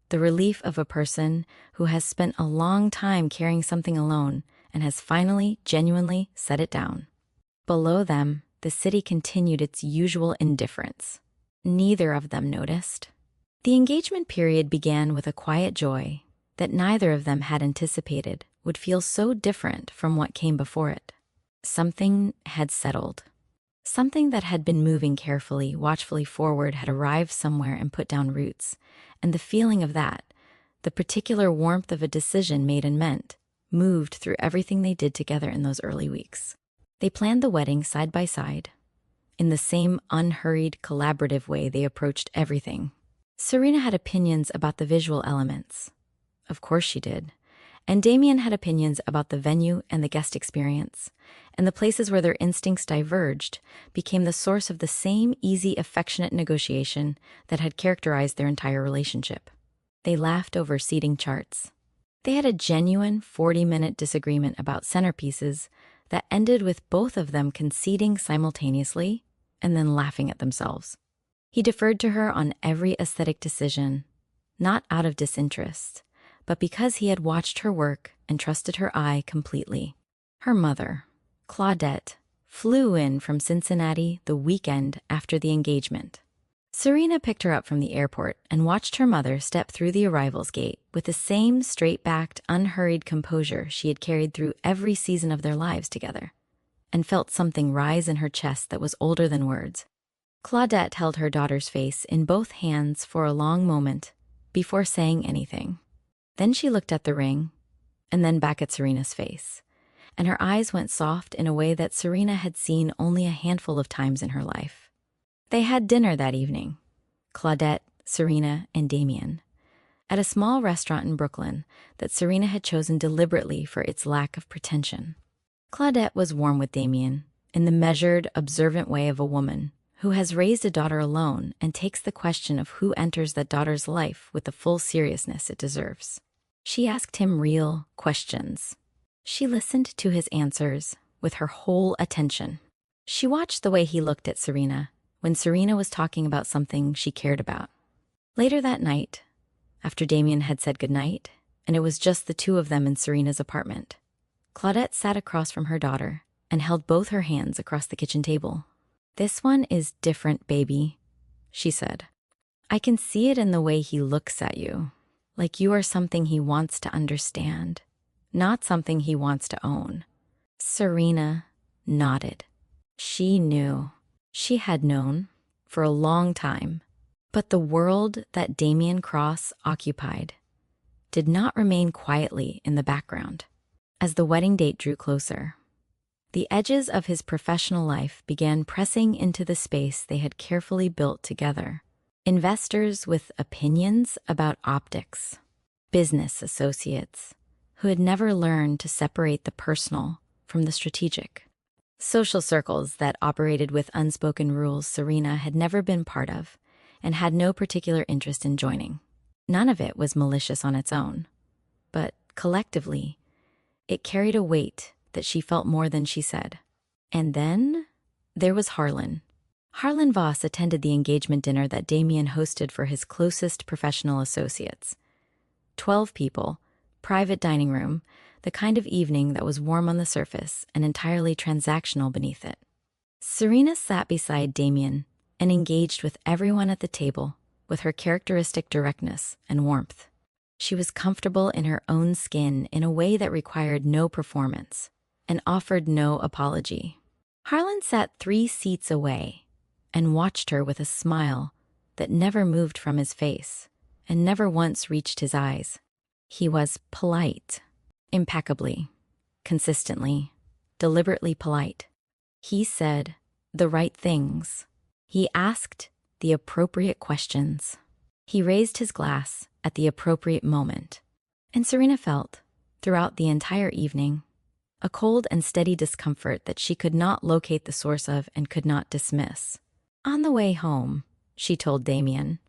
The relief of a person who has spent a long time carrying something alone and has finally, genuinely set it down. Below them, the city continued its usual indifference. Neither of them noticed. The engagement period began with a quiet joy that neither of them had anticipated would feel so different from what came before it. Something had settled. Something that had been moving carefully, watchfully forward had arrived somewhere and put down roots, and the feeling of that, the particular warmth of a decision made and meant, moved through everything they did together in those early weeks. They planned the wedding side by side, in the same unhurried, collaborative way they approached everything. Serena had opinions about the visual elements. Of course she did. And Damien had opinions about the venue and the guest experience, and the places where their instincts diverged became the source of the same easy, affectionate negotiation that had characterized their entire relationship. They laughed over seating charts. They had a genuine 40-minute disagreement about centerpieces that ended with both of them conceding simultaneously and then laughing at themselves. He deferred to her on every aesthetic decision, not out of disinterest, but because he had watched her work and trusted her eye completely. Her mother, Claudette, flew in from Cincinnati the weekend after the engagement. Serena picked her up from the airport and watched her mother step through the arrivals gate with the same straight-backed, unhurried composure she had carried through every season of their lives together, and felt something rise in her chest that was older than words. Claudette held her daughter's face in both hands for a long moment before saying anything. Then she looked at the ring, and then back at Serena's face, and her eyes went soft in a way that Serena had seen only a handful of times in her life. They had dinner that evening, Claudette, Serena, and Damien, at a small restaurant in Brooklyn that Serena had chosen deliberately for its lack of pretension. Claudette was warm with Damien in the measured, observant way of a woman who has raised a daughter alone and takes the question of who enters that daughter's life with the full seriousness it deserves. She asked him real questions. She listened to his answers with her whole attention. She watched the way he looked at Serena when Serena was talking about something she cared about. Later that night, after Damien had said goodnight and it was just the two of them in Serena's apartment. Claudette sat across from her daughter and held both her hands across the kitchen table. "This one is different, baby," she said. "I can see it in the way he looks at you, like you are something he wants to understand, not something he wants to own." Serena nodded. She knew. She had known for a long time. But the world that Damien Cross occupied did not remain quietly in the background. As the wedding date drew closer, the edges of his professional life began pressing into the space they had carefully built together. Investors with opinions about optics, business associates who had never learned to separate the personal from the strategic, social circles that operated with unspoken rules Serena had never been part of and had no particular interest in joining. None of it was malicious on its own, but collectively, it carried a weight that she felt more than she said. And then there was Harlan. Harlan Voss attended the engagement dinner that Damien hosted for his closest professional associates. 12 people, private dining room, the kind of evening that was warm on the surface and entirely transactional beneath it. Serena sat beside Damien and engaged with everyone at the table with her characteristic directness and warmth. She was comfortable in her own skin in a way that required no performance and offered no apology. Harlan sat 3 seats away and watched her with a smile that never moved from his face and never once reached his eyes. He was polite, impeccably, consistently, deliberately polite. He said the right things. He asked the appropriate questions. He raised his glass at the appropriate moment. And Serena felt, throughout the entire evening, a cold and steady discomfort that she could not locate the source of and could not dismiss. On the way home, she told Damien,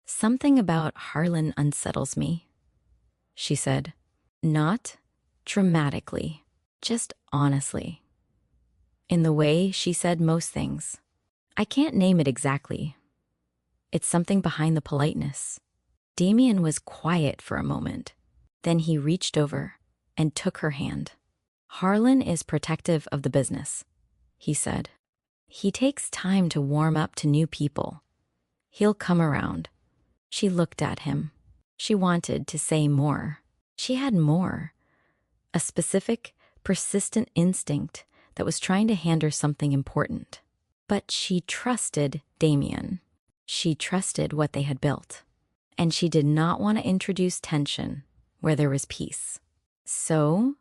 "Something about Harlan unsettles me," she said. Not dramatically, just honestly. In the way she said most things. "I can't name it exactly. It's something behind the politeness." Damien was quiet for a moment. Then he reached over and took her hand. "Harlan is protective of the business," he said. "He takes time to warm up to new people. He'll come around." She looked at him. She wanted to say more. She had more. A specific, persistent instinct that was trying to hand her something important. But she trusted Damien. She trusted what they had built. And she did not want to introduce tension where there was peace. So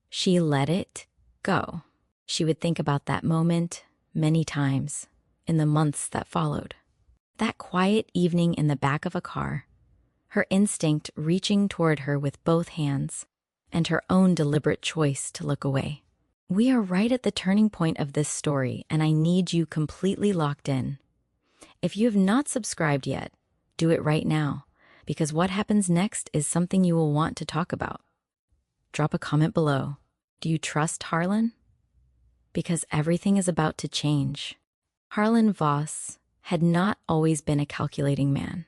she let it go. She would think about that moment many times in the months that followed. That quiet evening in the back of a car, her instinct reaching toward her with both hands, and her own deliberate choice to look away. We are right at the turning point of this story, and I need you completely locked in. If you have not subscribed yet, do it right now, because what happens next is something you will want to talk about. Drop a comment below. Do you trust Harlan? Because everything is about to change. Harlan Voss had not always been a calculating man.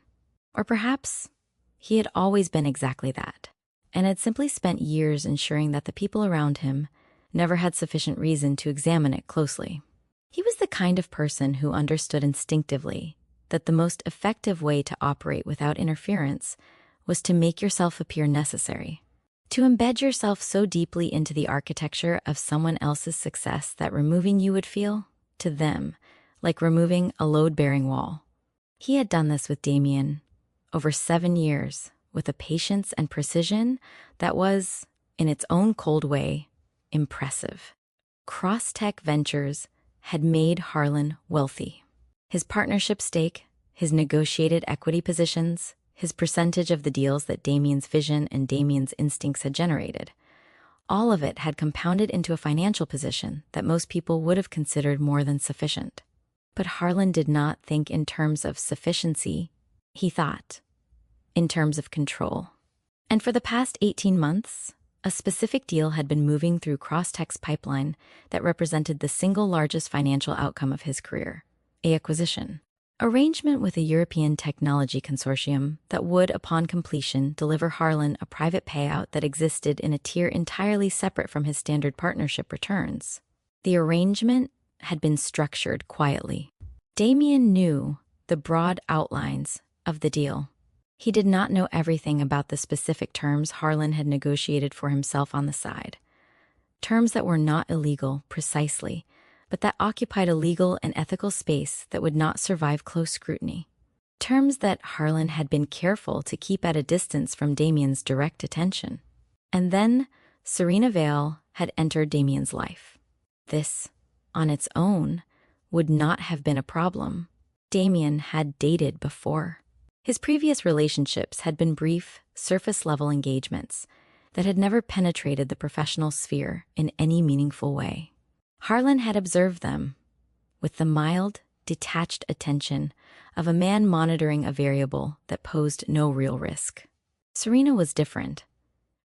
Or perhaps he had always been exactly that, and had simply spent years ensuring that the people around him never had sufficient reason to examine it closely. He was the kind of person who understood instinctively that the most effective way to operate without interference was to make yourself appear necessary, to embed yourself so deeply into the architecture of someone else's success that removing you would feel, to them, like removing a load-bearing wall. He had done this with Damien over 7 years with a patience and precision that was, in its own cold way, impressive. Cross-Tech Ventures had made Harlan wealthy. His partnership stake, his negotiated equity positions, his percentage of the deals that Damien's vision and Damien's instincts had generated, all of it had compounded into a financial position that most people would have considered more than sufficient. But Harlan did not think in terms of sufficiency. He thought in terms of control. And for the past 18 months, a specific deal had been moving through Cross-Tech's pipeline that represented the single largest financial outcome of his career, an acquisition. arrangement with a European technology consortium that would, upon completion, deliver Harlan a private payout that existed in a tier entirely separate from his standard partnership returns. The arrangement had been structured quietly. Damien knew the broad outlines of the deal. He did not know everything about the specific terms Harlan had negotiated for himself on the side. Terms that were not illegal, precisely, but that occupied a legal and ethical space that would not survive close scrutiny. Terms that Harlan had been careful to keep at a distance from Damien's direct attention. And then Serena Vale had entered Damien's life. This, on its own, would not have been a problem. Damien had dated before. His previous relationships had been brief, surface-level engagements that had never penetrated the professional sphere in any meaningful way. Harlan had observed them with the mild, detached attention of a man monitoring a variable that posed no real risk. Serena was different,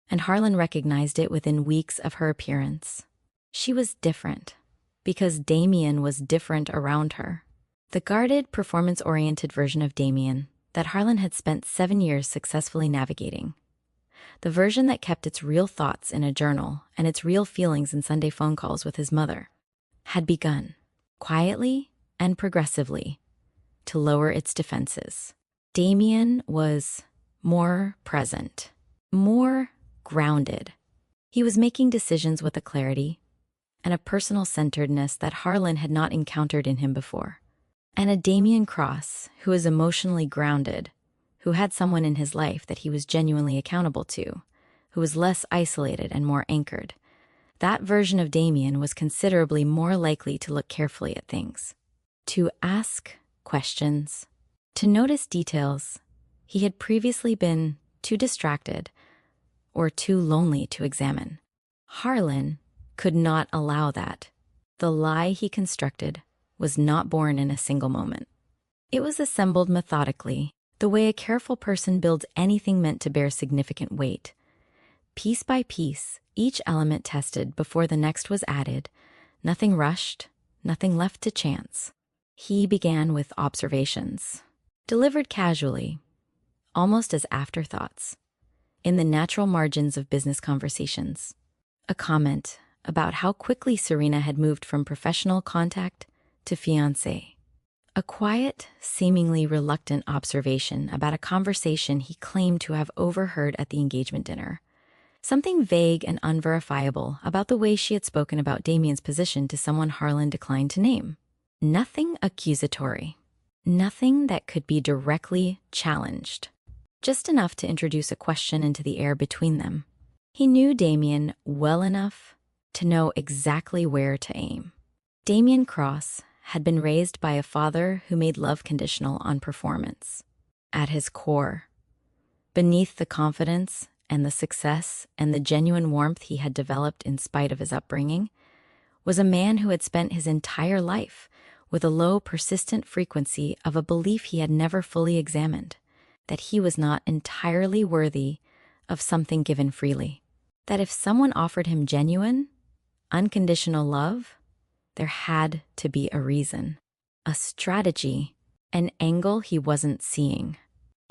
and Harlan recognized it within weeks of her appearance. She was different because Damien was different around her. The guarded, performance-oriented version of Damien that Harlan had spent 7 years successfully navigating. The version that kept its real thoughts in a journal and its real feelings in Sunday phone calls with his mother, had begun, quietly and progressively, to lower its defenses. Damien was more present, more grounded. He was making decisions with a clarity and a personal centeredness that Harlan had not encountered in him before. And a Damien Cross who was emotionally grounded, who had someone in his life that he was genuinely accountable to, who was less isolated and more anchored. That version of Damien was considerably more likely to look carefully at things, to ask questions, to notice details he had previously been too distracted or too lonely to examine. Harlan could not allow that. The lie he constructed was not born in a single moment. It was assembled methodically, the way a careful person builds anything meant to bear significant weight. Piece by piece, each element tested before the next was added, nothing rushed, nothing left to chance. He began with observations, delivered casually, almost as afterthoughts, in the natural margins of business conversations. A comment about how quickly Serena had moved from professional contact to fiancé. A quiet, seemingly reluctant observation about a conversation he claimed to have overheard at the engagement dinner. Something vague and unverifiable about the way she had spoken about Damien's position to someone Harlan declined to name. Nothing accusatory. Nothing that could be directly challenged. Just enough to introduce a question into the air between them. He knew Damien well enough to know exactly where to aim. Damien Cross had been raised by a father who made love conditional on performance. At his core, beneath the confidence and the success and the genuine warmth he had developed in spite of his upbringing, was a man who had spent his entire life with a low, persistent frequency of a belief he had never fully examined, that he was not entirely worthy of something given freely. That if someone offered him genuine, unconditional love, there had to be a reason, a strategy, an angle he wasn't seeing.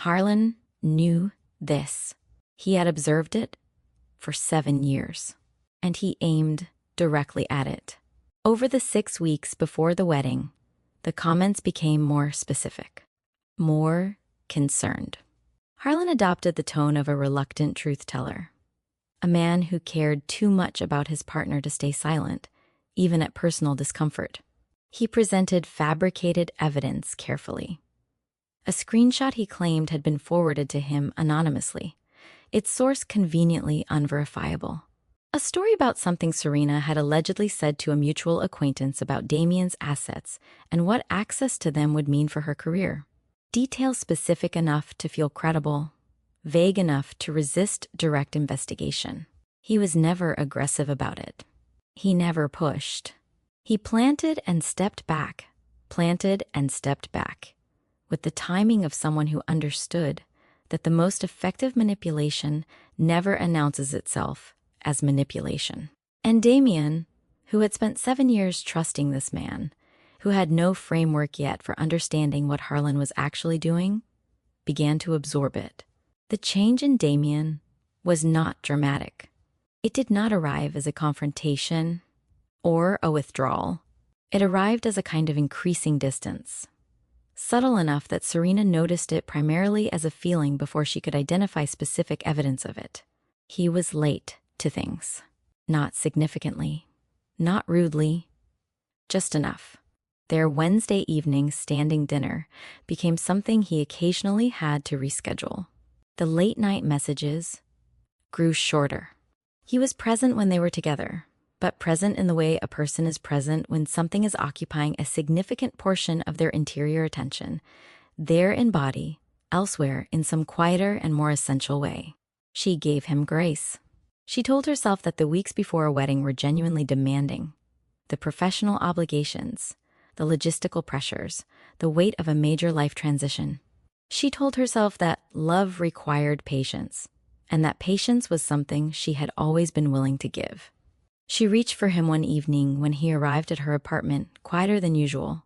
Harlan knew this. He had observed it for 7 years, and he aimed directly at it. Over the 6 weeks before the wedding, the comments became more specific, more concerned. Harlan adopted the tone of a reluctant truth-teller, a man who cared too much about his partner to stay silent, even at personal discomfort. He presented fabricated evidence carefully. A screenshot he claimed had been forwarded to him anonymously, its source conveniently unverifiable. A story about something Serena had allegedly said to a mutual acquaintance about Damien's assets and what access to them would mean for her career. Details specific enough to feel credible, vague enough to resist direct investigation. He was never aggressive about it. He never pushed. He planted and stepped back, with the timing of someone who understood that the most effective manipulation never announces itself as manipulation. And Damien, who had spent 7 years trusting this man, who had no framework yet for understanding what Harlan was actually doing, began to absorb it. The change in Damien was not dramatic. It did not arrive as a confrontation or a withdrawal. It arrived as a kind of increasing distance, subtle enough that Serena noticed it primarily as a feeling before she could identify specific evidence of it. He was late to things. Not significantly, not rudely, just enough. Their Wednesday evening standing dinner became something he occasionally had to reschedule. The late-night messages grew shorter. He was present when they were together, but present in the way a person is present when something is occupying a significant portion of their interior attention, there in body, elsewhere in some quieter and more essential way. She gave him grace. She told herself that the weeks before a wedding were genuinely demanding. The professional obligations, the logistical pressures, the weight of a major life transition. She told herself that love required patience, and that patience was something she had always been willing to give. She reached for him one evening when he arrived at her apartment, quieter than usual,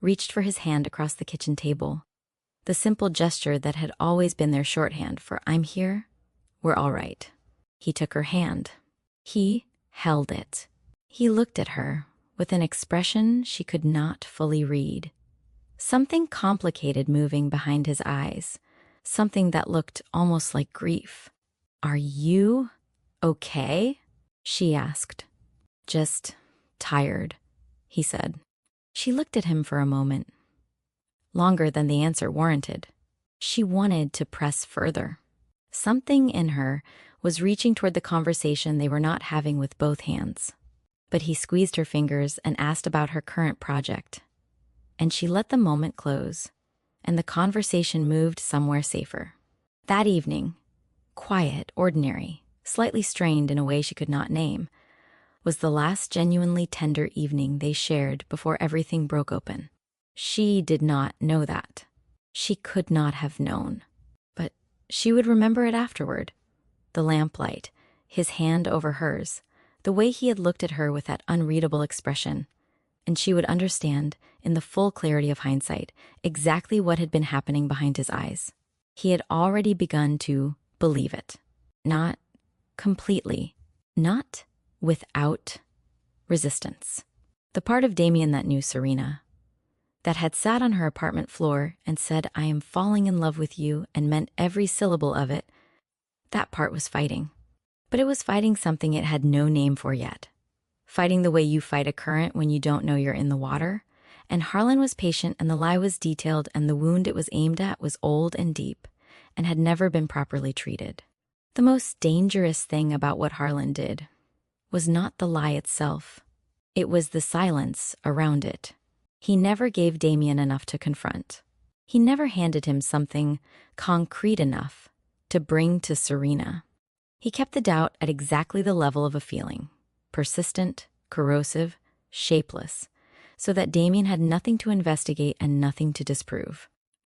reached for his hand across the kitchen table, the simple gesture that had always been their shorthand for "I'm here, we're all right." He took her hand. He held it. He looked at her with an expression she could not fully read. Something complicated moving behind his eyes, something that looked almost like grief. "Are you okay?" she asked. "Just tired," he said. She looked at him for a moment, longer than the answer warranted. She wanted to press further. Something in her was reaching toward the conversation they were not having with both hands. But he squeezed her fingers and asked about her current project. And she let the moment close, and the conversation moved somewhere safer. That evening, quiet, ordinary, slightly strained in a way she could not name, was the last genuinely tender evening they shared before everything broke open. She did not know that. She could not have known. But she would remember it afterward. The lamplight, his hand over hers, the way he had looked at her with that unreadable expression, and she would understand, in the full clarity of hindsight, exactly what had been happening behind his eyes. He had already begun to believe it. Not completely. Not without resistance. The part of Damien that knew Serena, that had sat on her apartment floor and said, "I am falling in love with you," and meant every syllable of it, that part was fighting. But it was fighting something it had no name for yet. Fighting the way you fight a current when you don't know you're in the water. And Harlan was patient, and the lie was detailed, and the wound it was aimed at was old and deep, and had never been properly treated. The most dangerous thing about what Harlan did was not the lie itself. It was the silence around it. He never gave Damien enough to confront. He never handed him something concrete enough to bring to Serena. He kept the doubt at exactly the level of a feeling, persistent, corrosive, shapeless, so that Damien had nothing to investigate and nothing to disprove.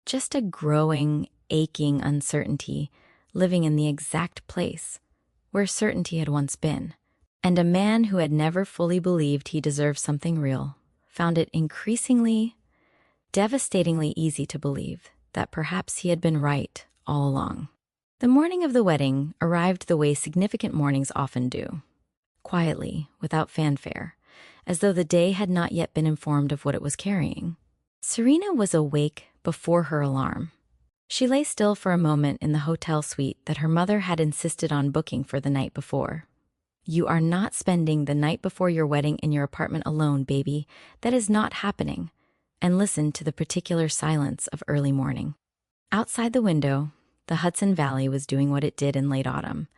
Just a growing, aching uncertainty living in the exact place where certainty had once been. And a man who had never fully believed he deserved something real found it increasingly, devastatingly easy to believe that perhaps he had been right all along. The morning of the wedding arrived the way significant mornings often do, quietly, without fanfare, as though the day had not yet been informed of what it was carrying. Serena was awake before her alarm. She lay still for a moment in the hotel suite that her mother had insisted on booking for the night before. "You are not spending the night before your wedding in your apartment alone, baby. That is not happening," and listened to the particular silence of early morning. Outside the window, the Hudson Valley was doing what it did in late autumn,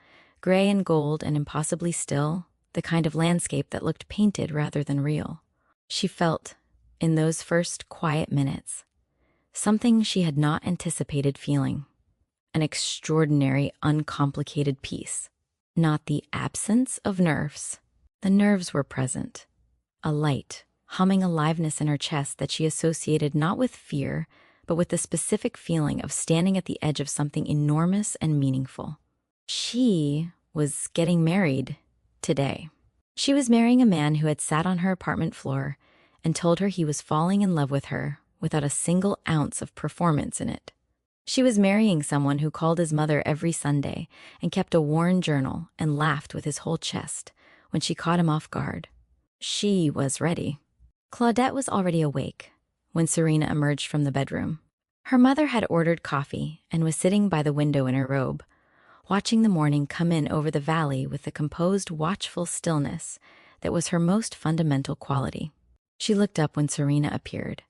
gray and gold and impossibly still, the kind of landscape that looked painted rather than real. She felt, in those first quiet minutes, something she had not anticipated feeling, an extraordinary, uncomplicated peace. Not the absence of nerves. The nerves were present. A light, humming aliveness in her chest that she associated not with fear, but with the specific feeling of standing at the edge of something enormous and meaningful. She was getting married today. She was marrying a man who had sat on her apartment floor and told her he was falling in love with her without a single ounce of performance in it. She was marrying someone who called his mother every Sunday and kept a worn journal and laughed with his whole chest when she caught him off guard. She was ready. Claudette was already awake when Serena emerged from the bedroom. Her mother had ordered coffee and was sitting by the window in her robe, watching the morning come in over the valley with the composed, watchful stillness that was her most fundamental quality. She looked up when Serena appeared,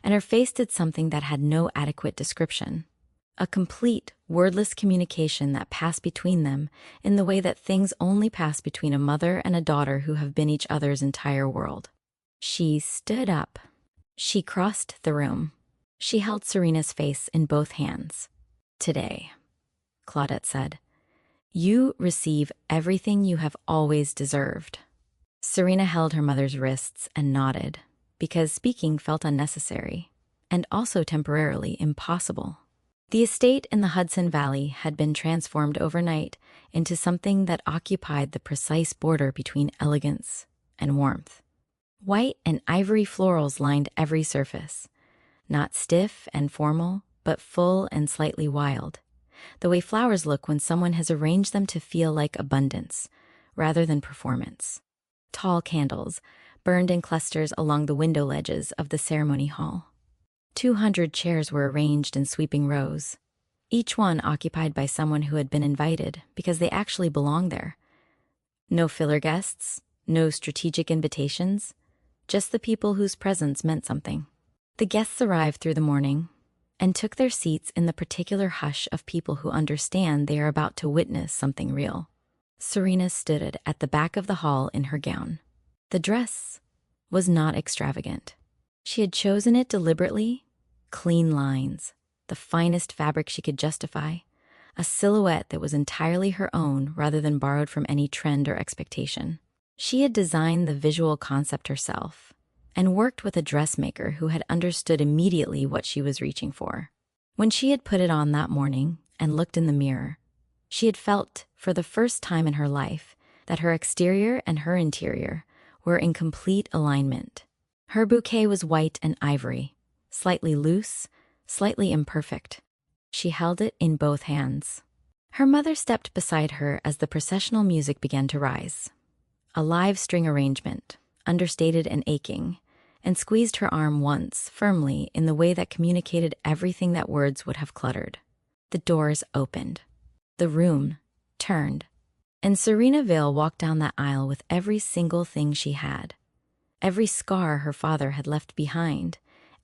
and her face did something that had no adequate description. A complete, wordless communication that passed between them in the way that things only pass between a mother and a daughter who have been each other's entire world. She stood up. She crossed the room. She held Serena's face in both hands. "Today," Claudette said, "you receive everything you have always deserved." Serena held her mother's wrists and nodded, because speaking felt unnecessary, and also temporarily impossible. The estate in the Hudson Valley had been transformed overnight into something that occupied the precise border between elegance and warmth. White and ivory florals lined every surface, not stiff and formal, but full and slightly wild, the way flowers look when someone has arranged them to feel like abundance rather than performance. Tall candles burned in clusters along the window ledges of the ceremony hall. 200 chairs were arranged in sweeping rows, each one occupied by someone who had been invited because they actually belonged there. No filler guests, no strategic invitations, just the people whose presence meant something. The guests arrived through the morning and took their seats in the particular hush of people who understand they are about to witness something real. Serena stood at the back of the hall in her gown. The dress was not extravagant. She had chosen it deliberately, clean lines, the finest fabric she could justify, a silhouette that was entirely her own rather than borrowed from any trend or expectation. She had designed the visual concept herself and worked with a dressmaker who had understood immediately what she was reaching for. When she had put it on that morning and looked in the mirror, she had felt, for the first time in her life, that her exterior and her interior were in complete alignment. Her bouquet was white and ivory, slightly loose, slightly imperfect. She held it in both hands. Her mother stepped beside her as the processional music began to rise. A live string arrangement, understated and aching, and squeezed her arm once, firmly, in the way that communicated everything that words would have cluttered. The doors opened. The room turned. And Serena Vale walked down that aisle with every single thing she had. Every scar her father had left behind.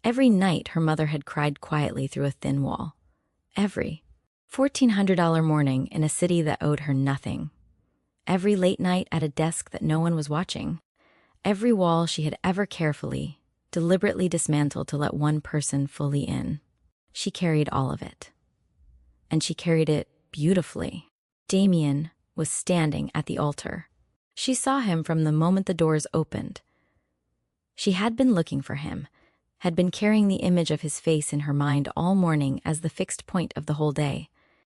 Every night her mother had cried quietly through a thin wall. Every $1,400 morning in a city that owed her nothing. Every late night at a desk that no one was watching. Every wall she had ever carefully, deliberately dismantled to let one person fully in. She carried all of it. And she carried it beautifully. Damien was standing at the altar. She saw him from the moment the doors opened. She had been looking for him, had been carrying the image of his face in her mind all morning as the fixed point of the whole day.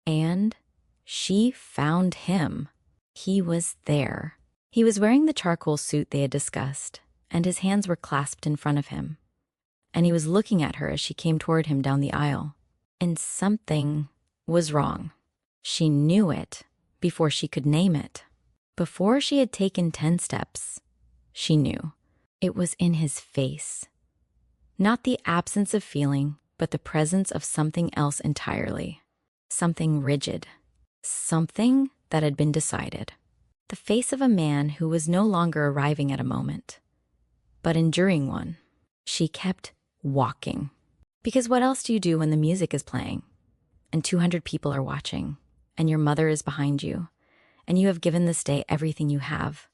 And she found him. He was there. He was wearing the charcoal suit they had discussed, and his hands were clasped in front of him. And he was looking at her as she came toward him down the aisle. And something was wrong. She knew it before she could name it. Before she had taken 10 steps, she knew. It was in his face. Not the absence of feeling, but the presence of something else entirely. Something rigid. Something that had been decided. The face of a man who was no longer arriving at a moment, but enduring one. She kept walking. Because what else do you do when the music is playing, and 200 people are watching, and your mother is behind you, and you have given this day everything you have?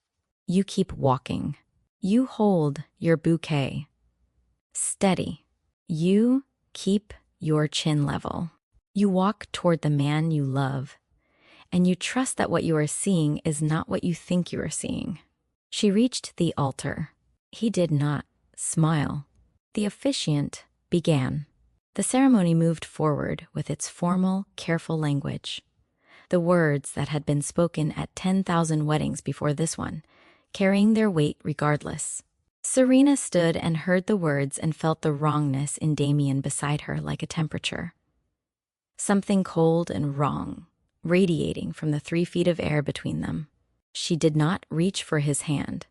You keep walking. You hold your bouquet steady. You keep your chin level. You walk toward the man you love, and you trust that what you are seeing is not what you think you are seeing. She reached the altar. He did not smile. The officiant began. The ceremony moved forward with its formal, careful language. The words that had been spoken at 10,000 weddings before this one, carrying their weight regardless. Serena stood and heard the words and felt the wrongness in Damien beside her like a temperature. Something cold and wrong, radiating from the 3 feet of air between them. She did not reach for his hand.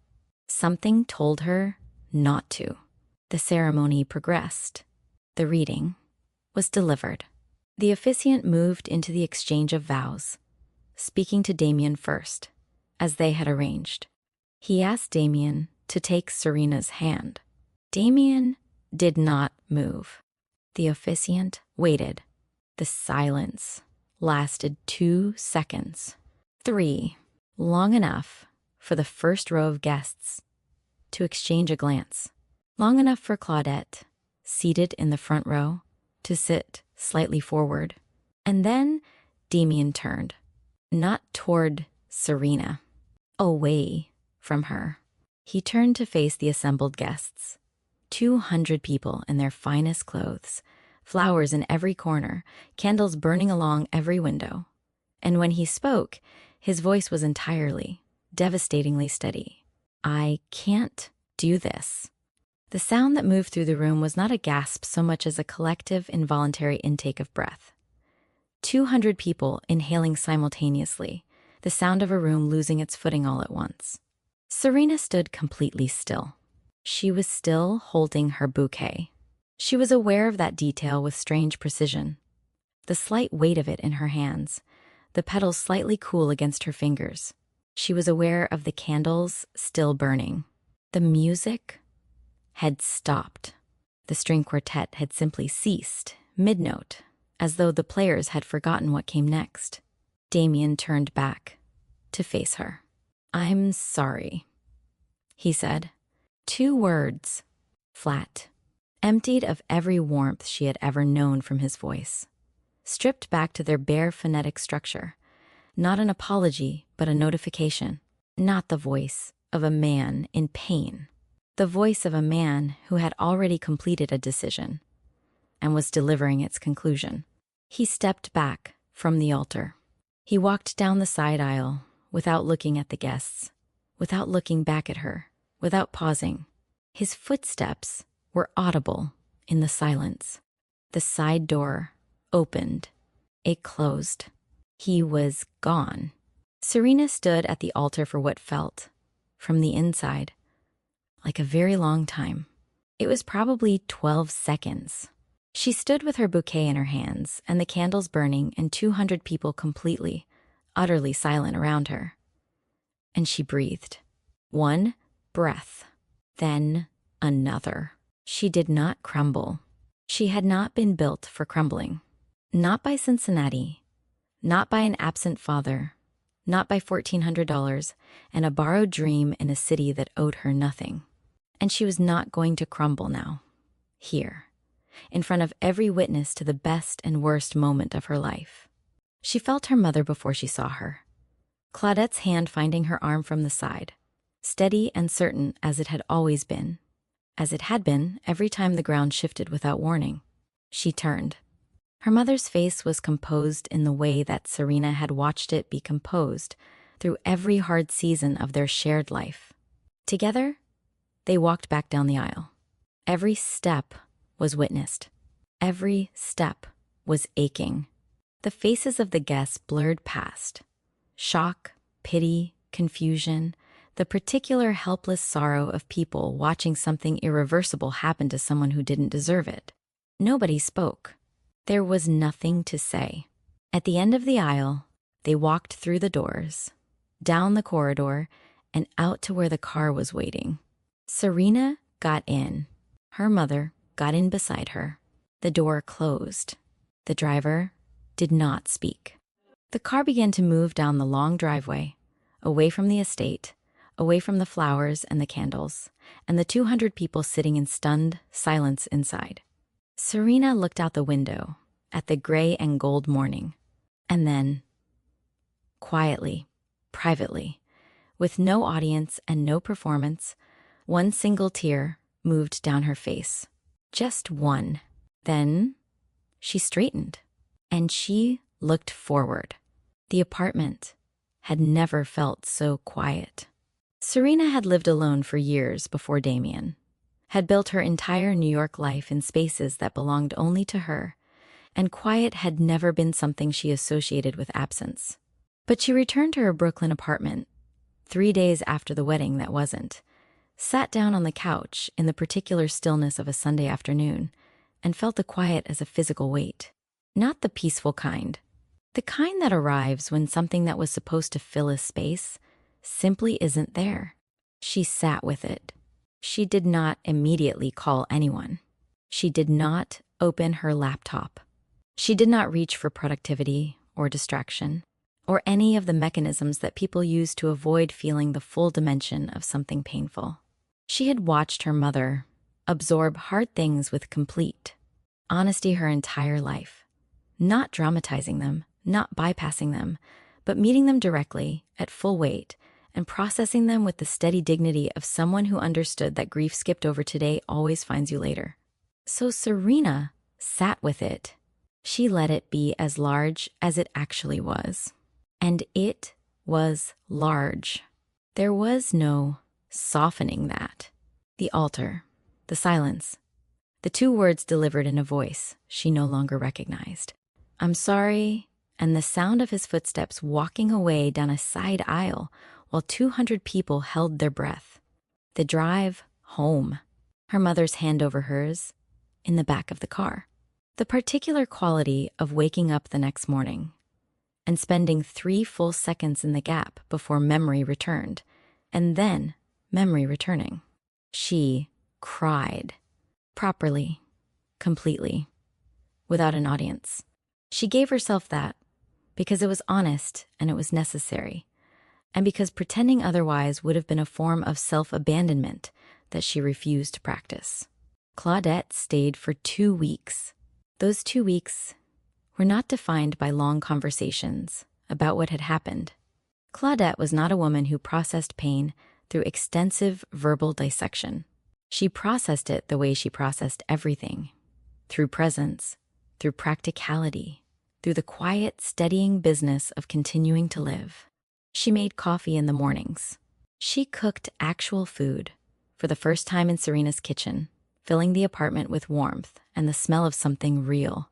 Something told her not to. The ceremony progressed. The reading was delivered. The officiant moved into the exchange of vows, speaking to Damien first, as they had arranged. He asked Damien to take Serena's hand. Damien did not move. The officiant waited. The silence lasted 2 seconds. 3, long enough for the first row of guests to exchange a glance. Long enough for Claudette, seated in the front row, to sit slightly forward. And then Damien turned, not toward Serena, away from her. He turned to face the assembled guests. 200 people in their finest clothes, flowers in every corner, candles burning along every window. And when he spoke, his voice was entirely, devastatingly steady. I can't do this. The sound that moved through the room was not a gasp so much as a collective, involuntary intake of breath. 200 people inhaling simultaneously, the sound of a room losing its footing all at once. Serena stood completely still. She was still holding her bouquet. She was aware of that detail with strange precision. The slight weight of it in her hands, the petals slightly cool against her fingers. She was aware of the candles still burning. The music had stopped. The string quartet had simply ceased, mid-note, as though the players had forgotten what came next. Damien turned back to face her. I'm sorry, he said. 2 words, flat, emptied of every warmth she had ever known from his voice, stripped back to their bare phonetic structure. Not an apology, but a notification. Not the voice of a man in pain. The voice of a man who had already completed a decision and was delivering its conclusion. He stepped back from the altar. He walked down the side aisle without looking at the guests, without looking back at her, without pausing. His footsteps were audible in the silence. The side door opened. It closed. He was gone. Serena stood at the altar for what felt, from the inside, like a very long time. It was probably 12 seconds. She stood with her bouquet in her hands and the candles burning and 200 people completely, utterly silent around her. And she breathed. 1 breath, then another. She did not crumble. She had not been built for crumbling. Not by Cincinnati, not by an absent father, not by $1,400 and a borrowed dream in a city that owed her nothing. And she was not going to crumble now, here, in front of every witness to the best and worst moment of her life. She felt her mother before she saw her. Claudette's hand finding her arm from the side, steady and certain as it had always been, as it had been every time the ground shifted without warning. She turned. Her mother's face was composed in the way that Serena had watched it be composed through every hard season of their shared life. Together, they walked back down the aisle. Every step was witnessed. Every step was aching. The faces of the guests blurred past. Shock, pity, confusion, the particular helpless sorrow of people watching something irreversible happen to someone who didn't deserve it. Nobody spoke. There was nothing to say. At the end of the aisle, they walked through the doors, down the corridor, and out to where the car was waiting. Serena got in. Her mother got in beside her. The door closed. The driver did not speak. The car began to move down the long driveway, away from the estate, away from the flowers and the candles, and the 200 people sitting in stunned silence inside. Serena looked out the window at the gray and gold morning, and then, quietly, privately, with no audience and no performance, 1 single tear moved down her face. Just 1. Then she straightened, and she looked forward. The apartment had never felt so quiet. Serena had lived alone for years before Damien, had built her entire New York life in spaces that belonged only to her, and quiet had never been something she associated with absence. But she returned to her Brooklyn apartment 3 days after the wedding that wasn't, sat down on the couch in the particular stillness of a Sunday afternoon, and felt the quiet as a physical weight. Not the peaceful kind. The kind that arrives when something that was supposed to fill a space simply isn't there. She sat with it. She did not immediately call anyone. She did not open her laptop. She did not reach for productivity or distraction, or any of the mechanisms that people use to avoid feeling the full dimension of something painful. She had watched her mother absorb hard things with complete honesty her entire life, not dramatizing them, not bypassing them, but meeting them directly at full weight and processing them with the steady dignity of someone who understood that grief skipped over today always finds you later. So Serena sat with it. She let it be as large as it actually was. And it was large. There was no softening that. The altar, the silence, the 2 words delivered in a voice she no longer recognized. "I'm sorry," and the sound of his footsteps walking away down a side aisle while 200 people held their breath. The drive home, her mother's hand over hers, in the back of the car. The particular quality of waking up the next morning and spending 3 full seconds in the gap before memory returned, and then memory returning. She cried. Properly, completely, without an audience. She gave herself that because it was honest and it was necessary, and because pretending otherwise would have been a form of self-abandonment that she refused to practice. Claudette stayed for 2 weeks. Those 2 weeks were not defined by long conversations about what had happened. Claudette was not a woman who processed pain through extensive verbal dissection. She processed it the way she processed everything, through presence, through practicality, through the quiet, steadying business of continuing to live. She made coffee in the mornings. She cooked actual food for the first time in Serena's kitchen, filling the apartment with warmth and the smell of something real.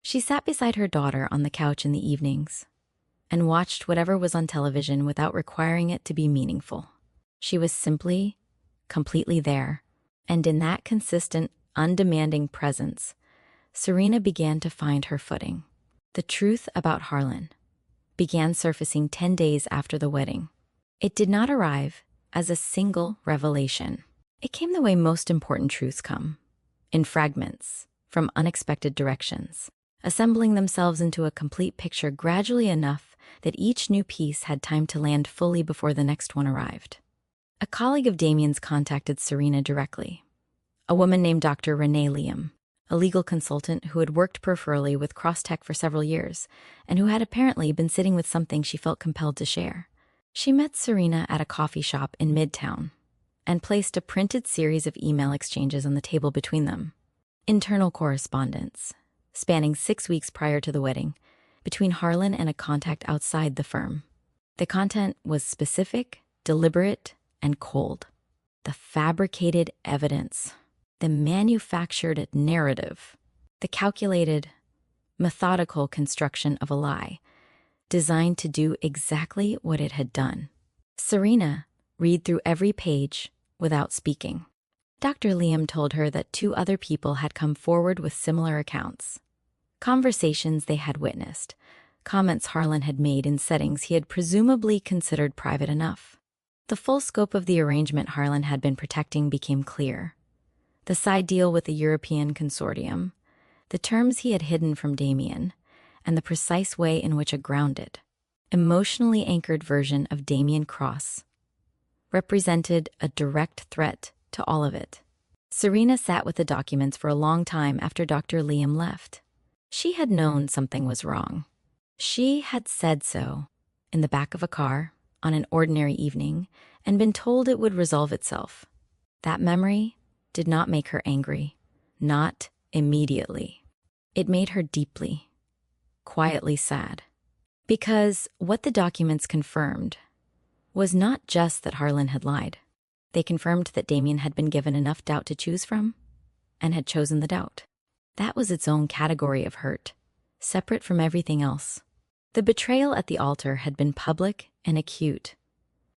She sat beside her daughter on the couch in the evenings and watched whatever was on television without requiring it to be meaningful. She was simply, completely there, and in that consistent, undemanding presence, Serena began to find her footing. The truth about Harlan began surfacing 10 days after the wedding. It did not arrive as a single revelation. It came the way most important truths come, in fragments, from unexpected directions, assembling themselves into a complete picture gradually enough that each new piece had time to land fully before the next one arrived. A colleague of Damien's contacted Serena directly, a woman named Dr. Renee Liam, a legal consultant who had worked peripherally with Crosstech for several years and who had apparently been sitting with something she felt compelled to share. She met Serena at a coffee shop in Midtown and placed a printed series of email exchanges on the table between them. Internal correspondence, spanning 6 weeks prior to the wedding, between Harlan and a contact outside the firm. The content was specific, deliberate, and cold. The fabricated evidence, the manufactured narrative, the calculated, methodical construction of a lie, designed to do exactly what it had done. Serena read through every page without speaking. Dr. Liam told her that 2 other people had come forward with similar accounts. Conversations they had witnessed, comments Harlan had made in settings he had presumably considered private enough. The full scope of the arrangement Harlan had been protecting became clear. The side deal with the European consortium, the terms he had hidden from Damien, and the precise way in which a grounded, emotionally anchored version of Damien Cross represented a direct threat to all of it. Serena sat with the documents for a long time after Dr. Liam left. She had known something was wrong. She had said so in the back of a car on an ordinary evening and been told it would resolve itself. That memory did not make her angry, not immediately. It made her deeply, quietly sad. Because what the documents confirmed was not just that Harlan had lied. They confirmed that Damien had been given enough doubt to choose from, and had chosen the doubt. That was its own category of hurt, separate from everything else. The betrayal at the altar had been public and acute,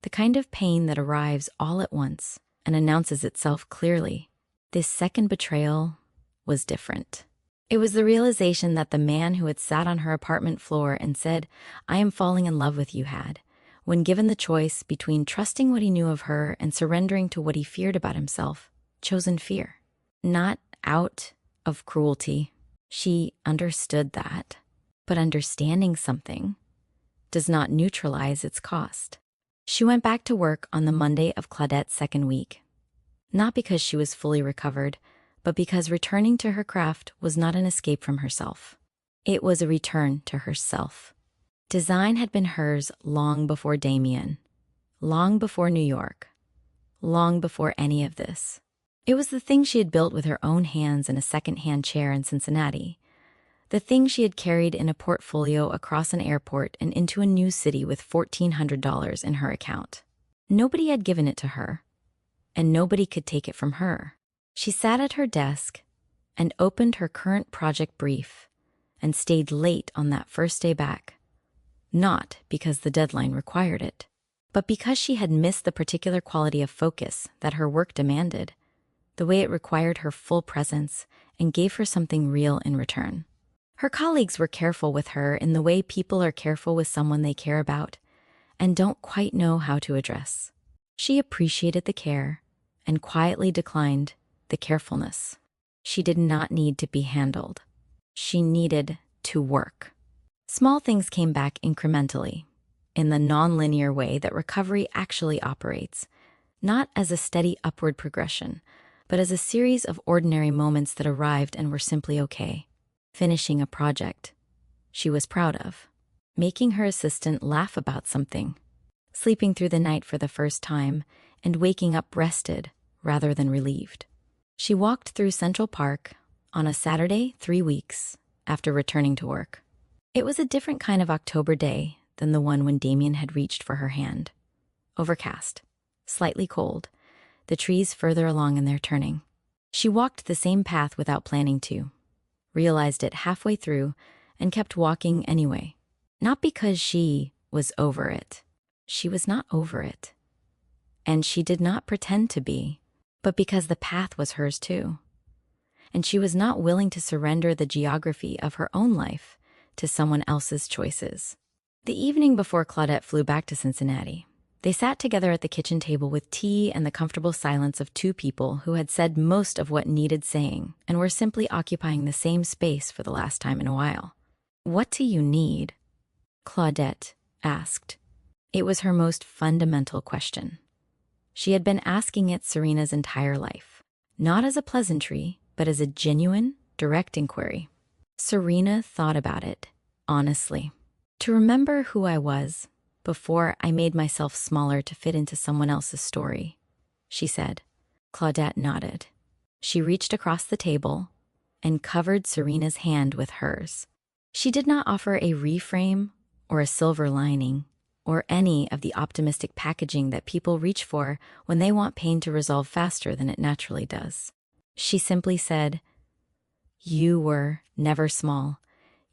the kind of pain that arrives all at once and announces itself clearly. This second betrayal was different. It was the realization that the man who had sat on her apartment floor and said, "I am falling in love with you," had, when given the choice between trusting what he knew of her and surrendering to what he feared about himself, chosen fear. Not out of cruelty. She understood that. But understanding something does not neutralize its cost. She went back to work on the Monday of Claudette's second week. Not because she was fully recovered, but because returning to her craft was not an escape from herself. It was a return to herself. Design had been hers long before Damien, long before New York, long before any of this. It was the thing she had built with her own hands in a second-hand chair in Cincinnati, the thing she had carried in a portfolio across an airport and into a new city with $1,400 in her account. Nobody had given it to her, and nobody could take it from her. She sat at her desk and opened her current project brief and stayed late on that first day back. Not because the deadline required it, but because she had missed the particular quality of focus that her work demanded, the way it required her full presence and gave her something real in return. Her colleagues were careful with her in the way people are careful with someone they care about and don't quite know how to address. She appreciated the care and quietly declined the carefulness. She did not need to be handled. She needed to work. Small things came back incrementally, in the non-linear way that recovery actually operates, not as a steady upward progression, but as a series of ordinary moments that arrived and were simply okay. Finishing a project she was proud of, making her assistant laugh about something, sleeping through the night for the first time, and waking up rested rather than relieved. She walked through Central Park on a Saturday 3 weeks after returning to work. It was a different kind of October day than the one when Damien had reached for her hand. Overcast, slightly cold, the trees further along in their turning. She walked the same path without planning to, realized it halfway through, and kept walking anyway. Not because she was over it. She was not over it. And she did not pretend to be, but because the path was hers too. And she was not willing to surrender the geography of her own life to someone else's choices. The evening before Claudette flew back to Cincinnati, they sat together at the kitchen table with tea and the comfortable silence of two people who had said most of what needed saying and were simply occupying the same space for the last time in a while. "What do you need?" Claudette asked. It was her most fundamental question. She had been asking it Serena's entire life, not as a pleasantry, but as a genuine, direct inquiry. Serena thought about it, honestly. To remember who I was before I made myself smaller to fit into someone else's story, she said. Claudette nodded. She reached across the table and covered Serena's hand with hers. She did not offer a reframe or a silver lining or any of the optimistic packaging that people reach for when they want pain to resolve faster than it naturally does. She simply said, "You were never small.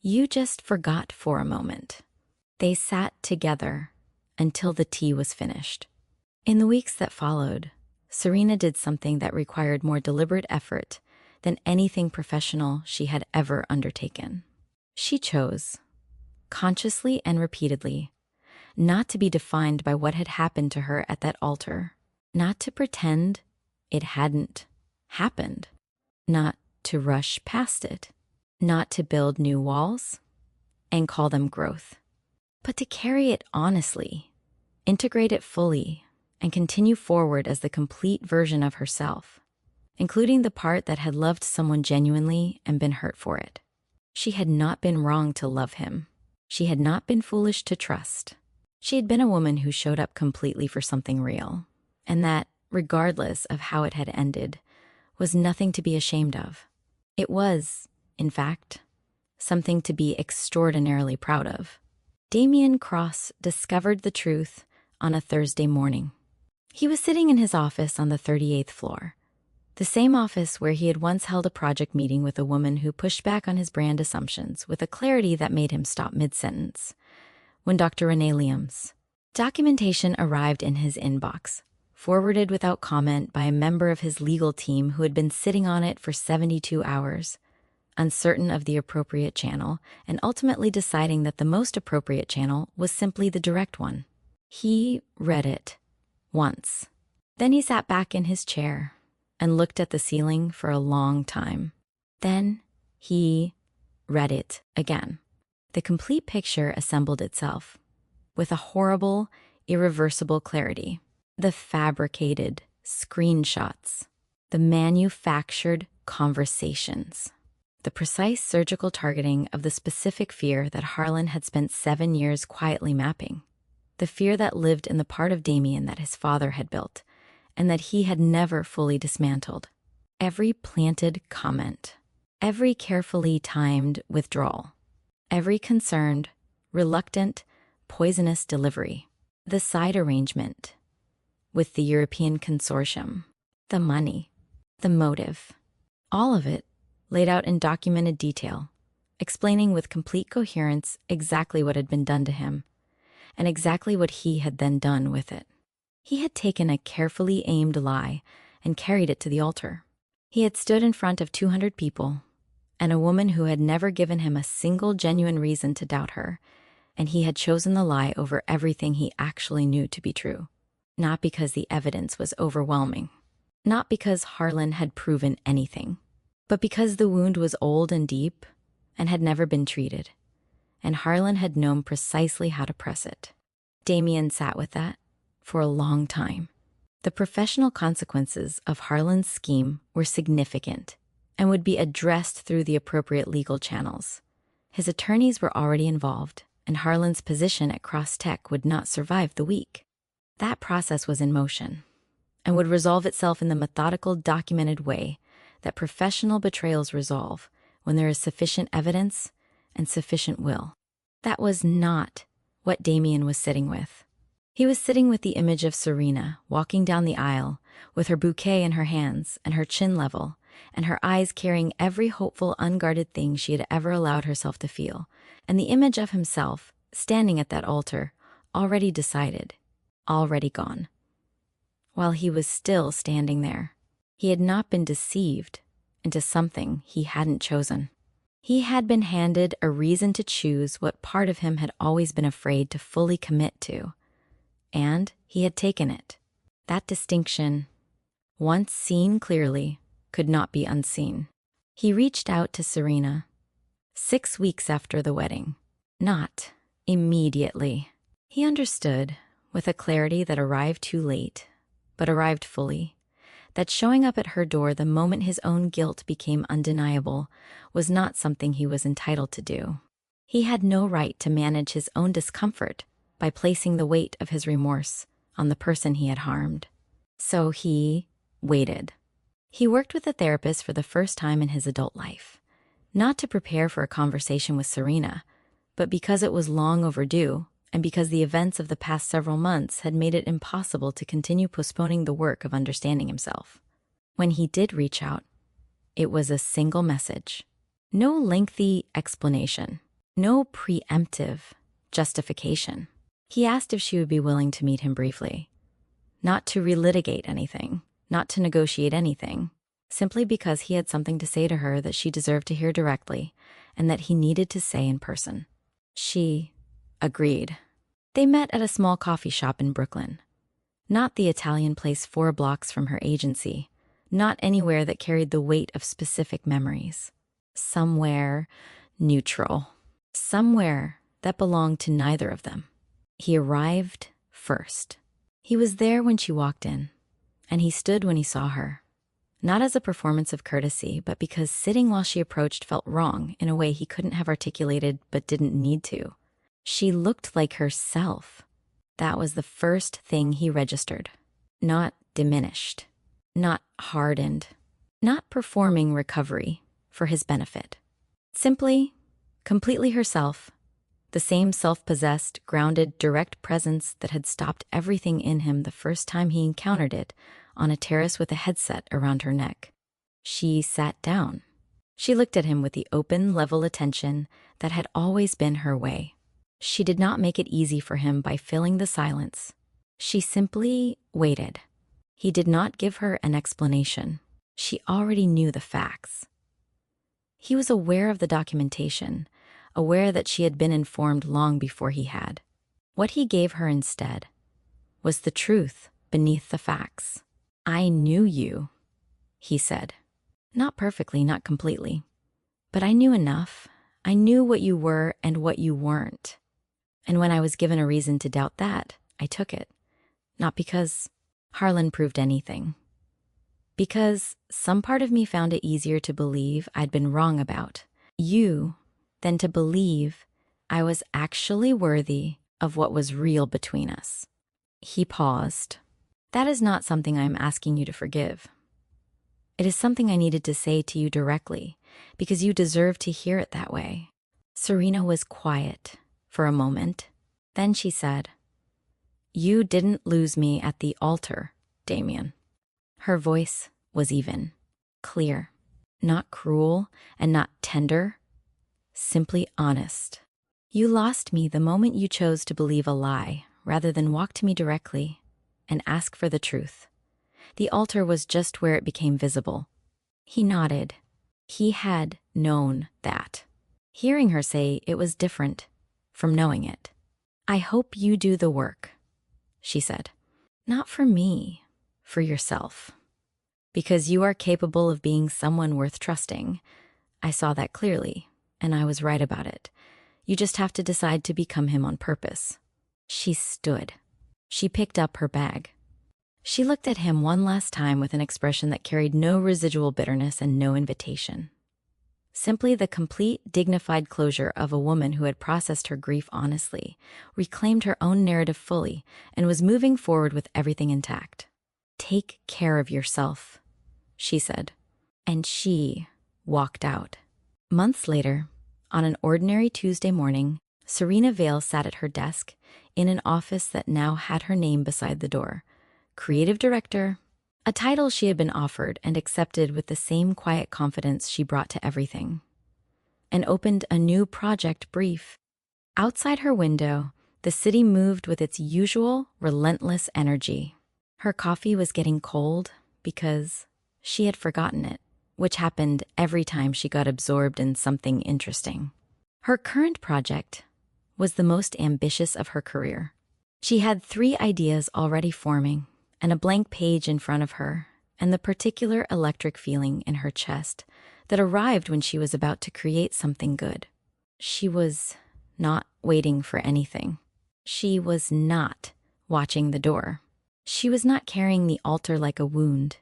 You just forgot for a moment." They sat together until the tea was finished. In the weeks that followed, Serena did something that required more deliberate effort than anything professional she had ever undertaken. She chose, consciously and repeatedly, not to be defined by what had happened to her at that altar, not to pretend it hadn't happened, not to rush past it, not to build new walls and call them growth, but to carry it honestly, integrate it fully, and continue forward as the complete version of herself, including the part that had loved someone genuinely and been hurt for it. She had not been wrong to love him. She had not been foolish to trust. She had been a woman who showed up completely for something real, and that, regardless of how it had ended, was nothing to be ashamed of. It was, in fact, something to be extraordinarily proud of. Damien Cross discovered the truth on a Thursday morning. He was sitting in his office on the 38th floor, the same office where he had once held a project meeting with a woman who pushed back on his brand assumptions with a clarity that made him stop mid-sentence. When Dr. Renee Liam's documentation arrived in his inbox, forwarded without comment by a member of his legal team who had been sitting on it for 72 hours, uncertain of the appropriate channel, and ultimately deciding that the most appropriate channel was simply the direct one. He read it once. Then he sat back in his chair and looked at the ceiling for a long time. Then he read it again. The complete picture assembled itself with a horrible, irreversible clarity. The fabricated screenshots, the manufactured conversations, the precise surgical targeting of the specific fear that Harlan had spent 7 years quietly mapping, the fear that lived in the part of Damien that his father had built and that he had never fully dismantled. Every planted comment, every carefully timed withdrawal, every concerned, reluctant, poisonous delivery, the side arrangement with the European consortium, the money, the motive, all of it laid out in documented detail, explaining with complete coherence exactly what had been done to him and exactly what he had then done with it. He had taken a carefully aimed lie and carried it to the altar. He had stood in front of 200 people and a woman who had never given him a single genuine reason to doubt her, and he had chosen the lie over everything he actually knew to be true. Not because the evidence was overwhelming, not because Harlan had proven anything, but because the wound was old and deep and had never been treated, and Harlan had known precisely how to press it. Damien sat with that for a long time. The professional consequences of Harlan's scheme were significant and would be addressed through the appropriate legal channels. His attorneys were already involved, and Harlan's position at Cross Tech would not survive the week. That process was in motion and would resolve itself in the methodical, documented way that professional betrayals resolve when there is sufficient evidence and sufficient will. That was not what Damien was sitting with. He was sitting with the image of Serena walking down the aisle with her bouquet in her hands and her chin level and her eyes carrying every hopeful, unguarded thing she had ever allowed herself to feel, and the image of himself standing at that altar, already decided, already gone. While he was still standing there, he had not been deceived into something he hadn't chosen. He had been handed a reason to choose what part of him had always been afraid to fully commit to, and he had taken it. That distinction, once seen clearly, could not be unseen. He reached out to Serena 6 weeks after the wedding, not immediately. He understood, with a clarity that arrived too late, but arrived fully, that showing up at her door the moment his own guilt became undeniable was not something he was entitled to do. He had no right to manage his own discomfort by placing the weight of his remorse on the person he had harmed. So he waited. He worked with a therapist for the first time in his adult life, not to prepare for a conversation with Serena, but because it was long overdue and because the events of the past several months had made it impossible to continue postponing the work of understanding himself. When he did reach out, it was a single message. No lengthy explanation, no preemptive justification. He asked if she would be willing to meet him briefly, not to relitigate anything, not to negotiate anything, simply because he had something to say to her that she deserved to hear directly and that he needed to say in person. She agreed. They met at a small coffee shop in Brooklyn, not the Italian place 4 blocks from her agency, not anywhere that carried the weight of specific memories. Somewhere neutral, somewhere that belonged to neither of them. He arrived first. He was there when she walked in, and he stood when he saw her, not as a performance of courtesy, but because sitting while she approached felt wrong in a way he couldn't have articulated but didn't need to. She looked like herself. That was the first thing he registered. Not diminished, not hardened, not performing recovery for his benefit. Simply, completely herself, The same self-possessed, grounded, direct presence that had stopped everything in him the first time he encountered it on a terrace with a headset around her neck. She sat down. She looked at him with the open, level attention that had always been her way. She did not make it easy for him by filling the silence. She simply waited. He did not give her an explanation. She already knew the facts. He was aware of the documentation, aware that she had been informed long before he had. What he gave her instead was the truth beneath the facts. "I knew you," he said. "Not perfectly, not completely. But I knew enough. I knew what you were and what you weren't. And when I was given a reason to doubt that, I took it. Not because Harlan proved anything. Because some part of me found it easier to believe I'd been wrong about you than to believe I was actually worthy of what was real between us." He paused. "That is not something I am asking you to forgive. It is something I needed to say to you directly, because you deserve to hear it that way." Serena was quiet for a moment. Then she said, "You didn't lose me at the altar, Damien." Her voice was even, clear, not cruel and not tender, simply honest. "You lost me the moment you chose to believe a lie rather than walk to me directly and ask for the truth. The altar was just where it became visible." He nodded. He had known that. Hearing her say it was different from knowing it. "I hope you do the work," she said. "Not for me, for yourself. Because you are capable of being someone worth trusting. I saw that clearly, and I was right about it. You just have to decide to become him on purpose." She stood. She picked up her bag. She looked at him one last time with an expression that carried no residual bitterness and no invitation. Simply the complete, dignified closure of a woman who had processed her grief honestly, reclaimed her own narrative fully, and was moving forward with everything intact. "Take care of yourself," she said. And she walked out. Months later, on an ordinary Tuesday morning, Serena Vale sat at her desk in an office that now had her name beside the door. Creative director, a title she had been offered and accepted with the same quiet confidence she brought to everything, and opened a new project brief. Outside her window, the city moved with its usual relentless energy. Her coffee was getting cold because she had forgotten it, which happened every time she got absorbed in something interesting. Her current project was the most ambitious of her career. She had 3 ideas already forming, and a blank page in front of her, and the particular electric feeling in her chest that arrived when she was about to create something good. She was not waiting for anything. She was not watching the door. She was not carrying the altar like a wound,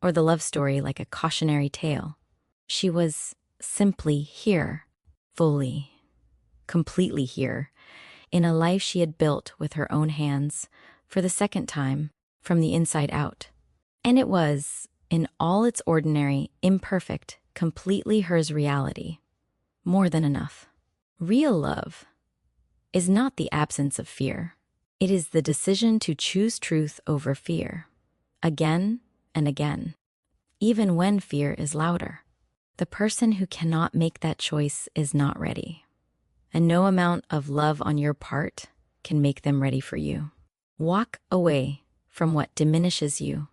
or the love story like a cautionary tale. She was simply here, fully, completely here, in a life she had built with her own hands, for the second time, from the inside out. And it was, in all its ordinary, imperfect, completely hers reality, more than enough. Real love is not the absence of fear. It is the decision to choose truth over fear, again and again, even when fear is louder. The person who cannot make that choice is not ready, and no amount of love on your part can make them ready for you. Walk away from what diminishes you,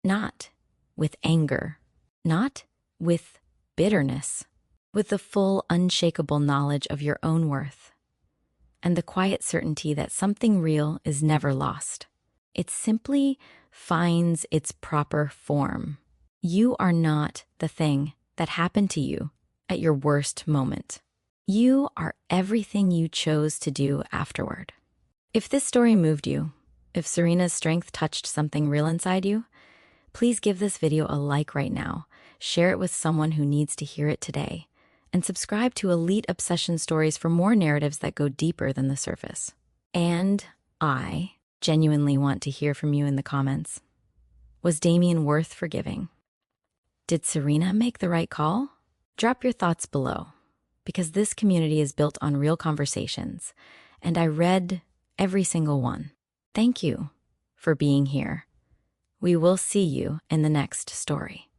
not with anger, not with bitterness, with the full, unshakable knowledge of your own worth, and the quiet certainty that something real is never lost. It simply finds its proper form. You are not the thing that happened to you at your worst moment. You are everything you chose to do afterward. If this story moved you, if Serena's strength touched something real inside you, please give this video a like right now, share it with someone who needs to hear it today, and subscribe to Elite Obsession Stories for more narratives that go deeper than the surface. And I genuinely want to hear from you in the comments. Was Damien worth forgiving? Did Serena make the right call? Drop your thoughts below. because this community is built on real conversations, and I read every single one. Thank you for being here. We will see you in the next story.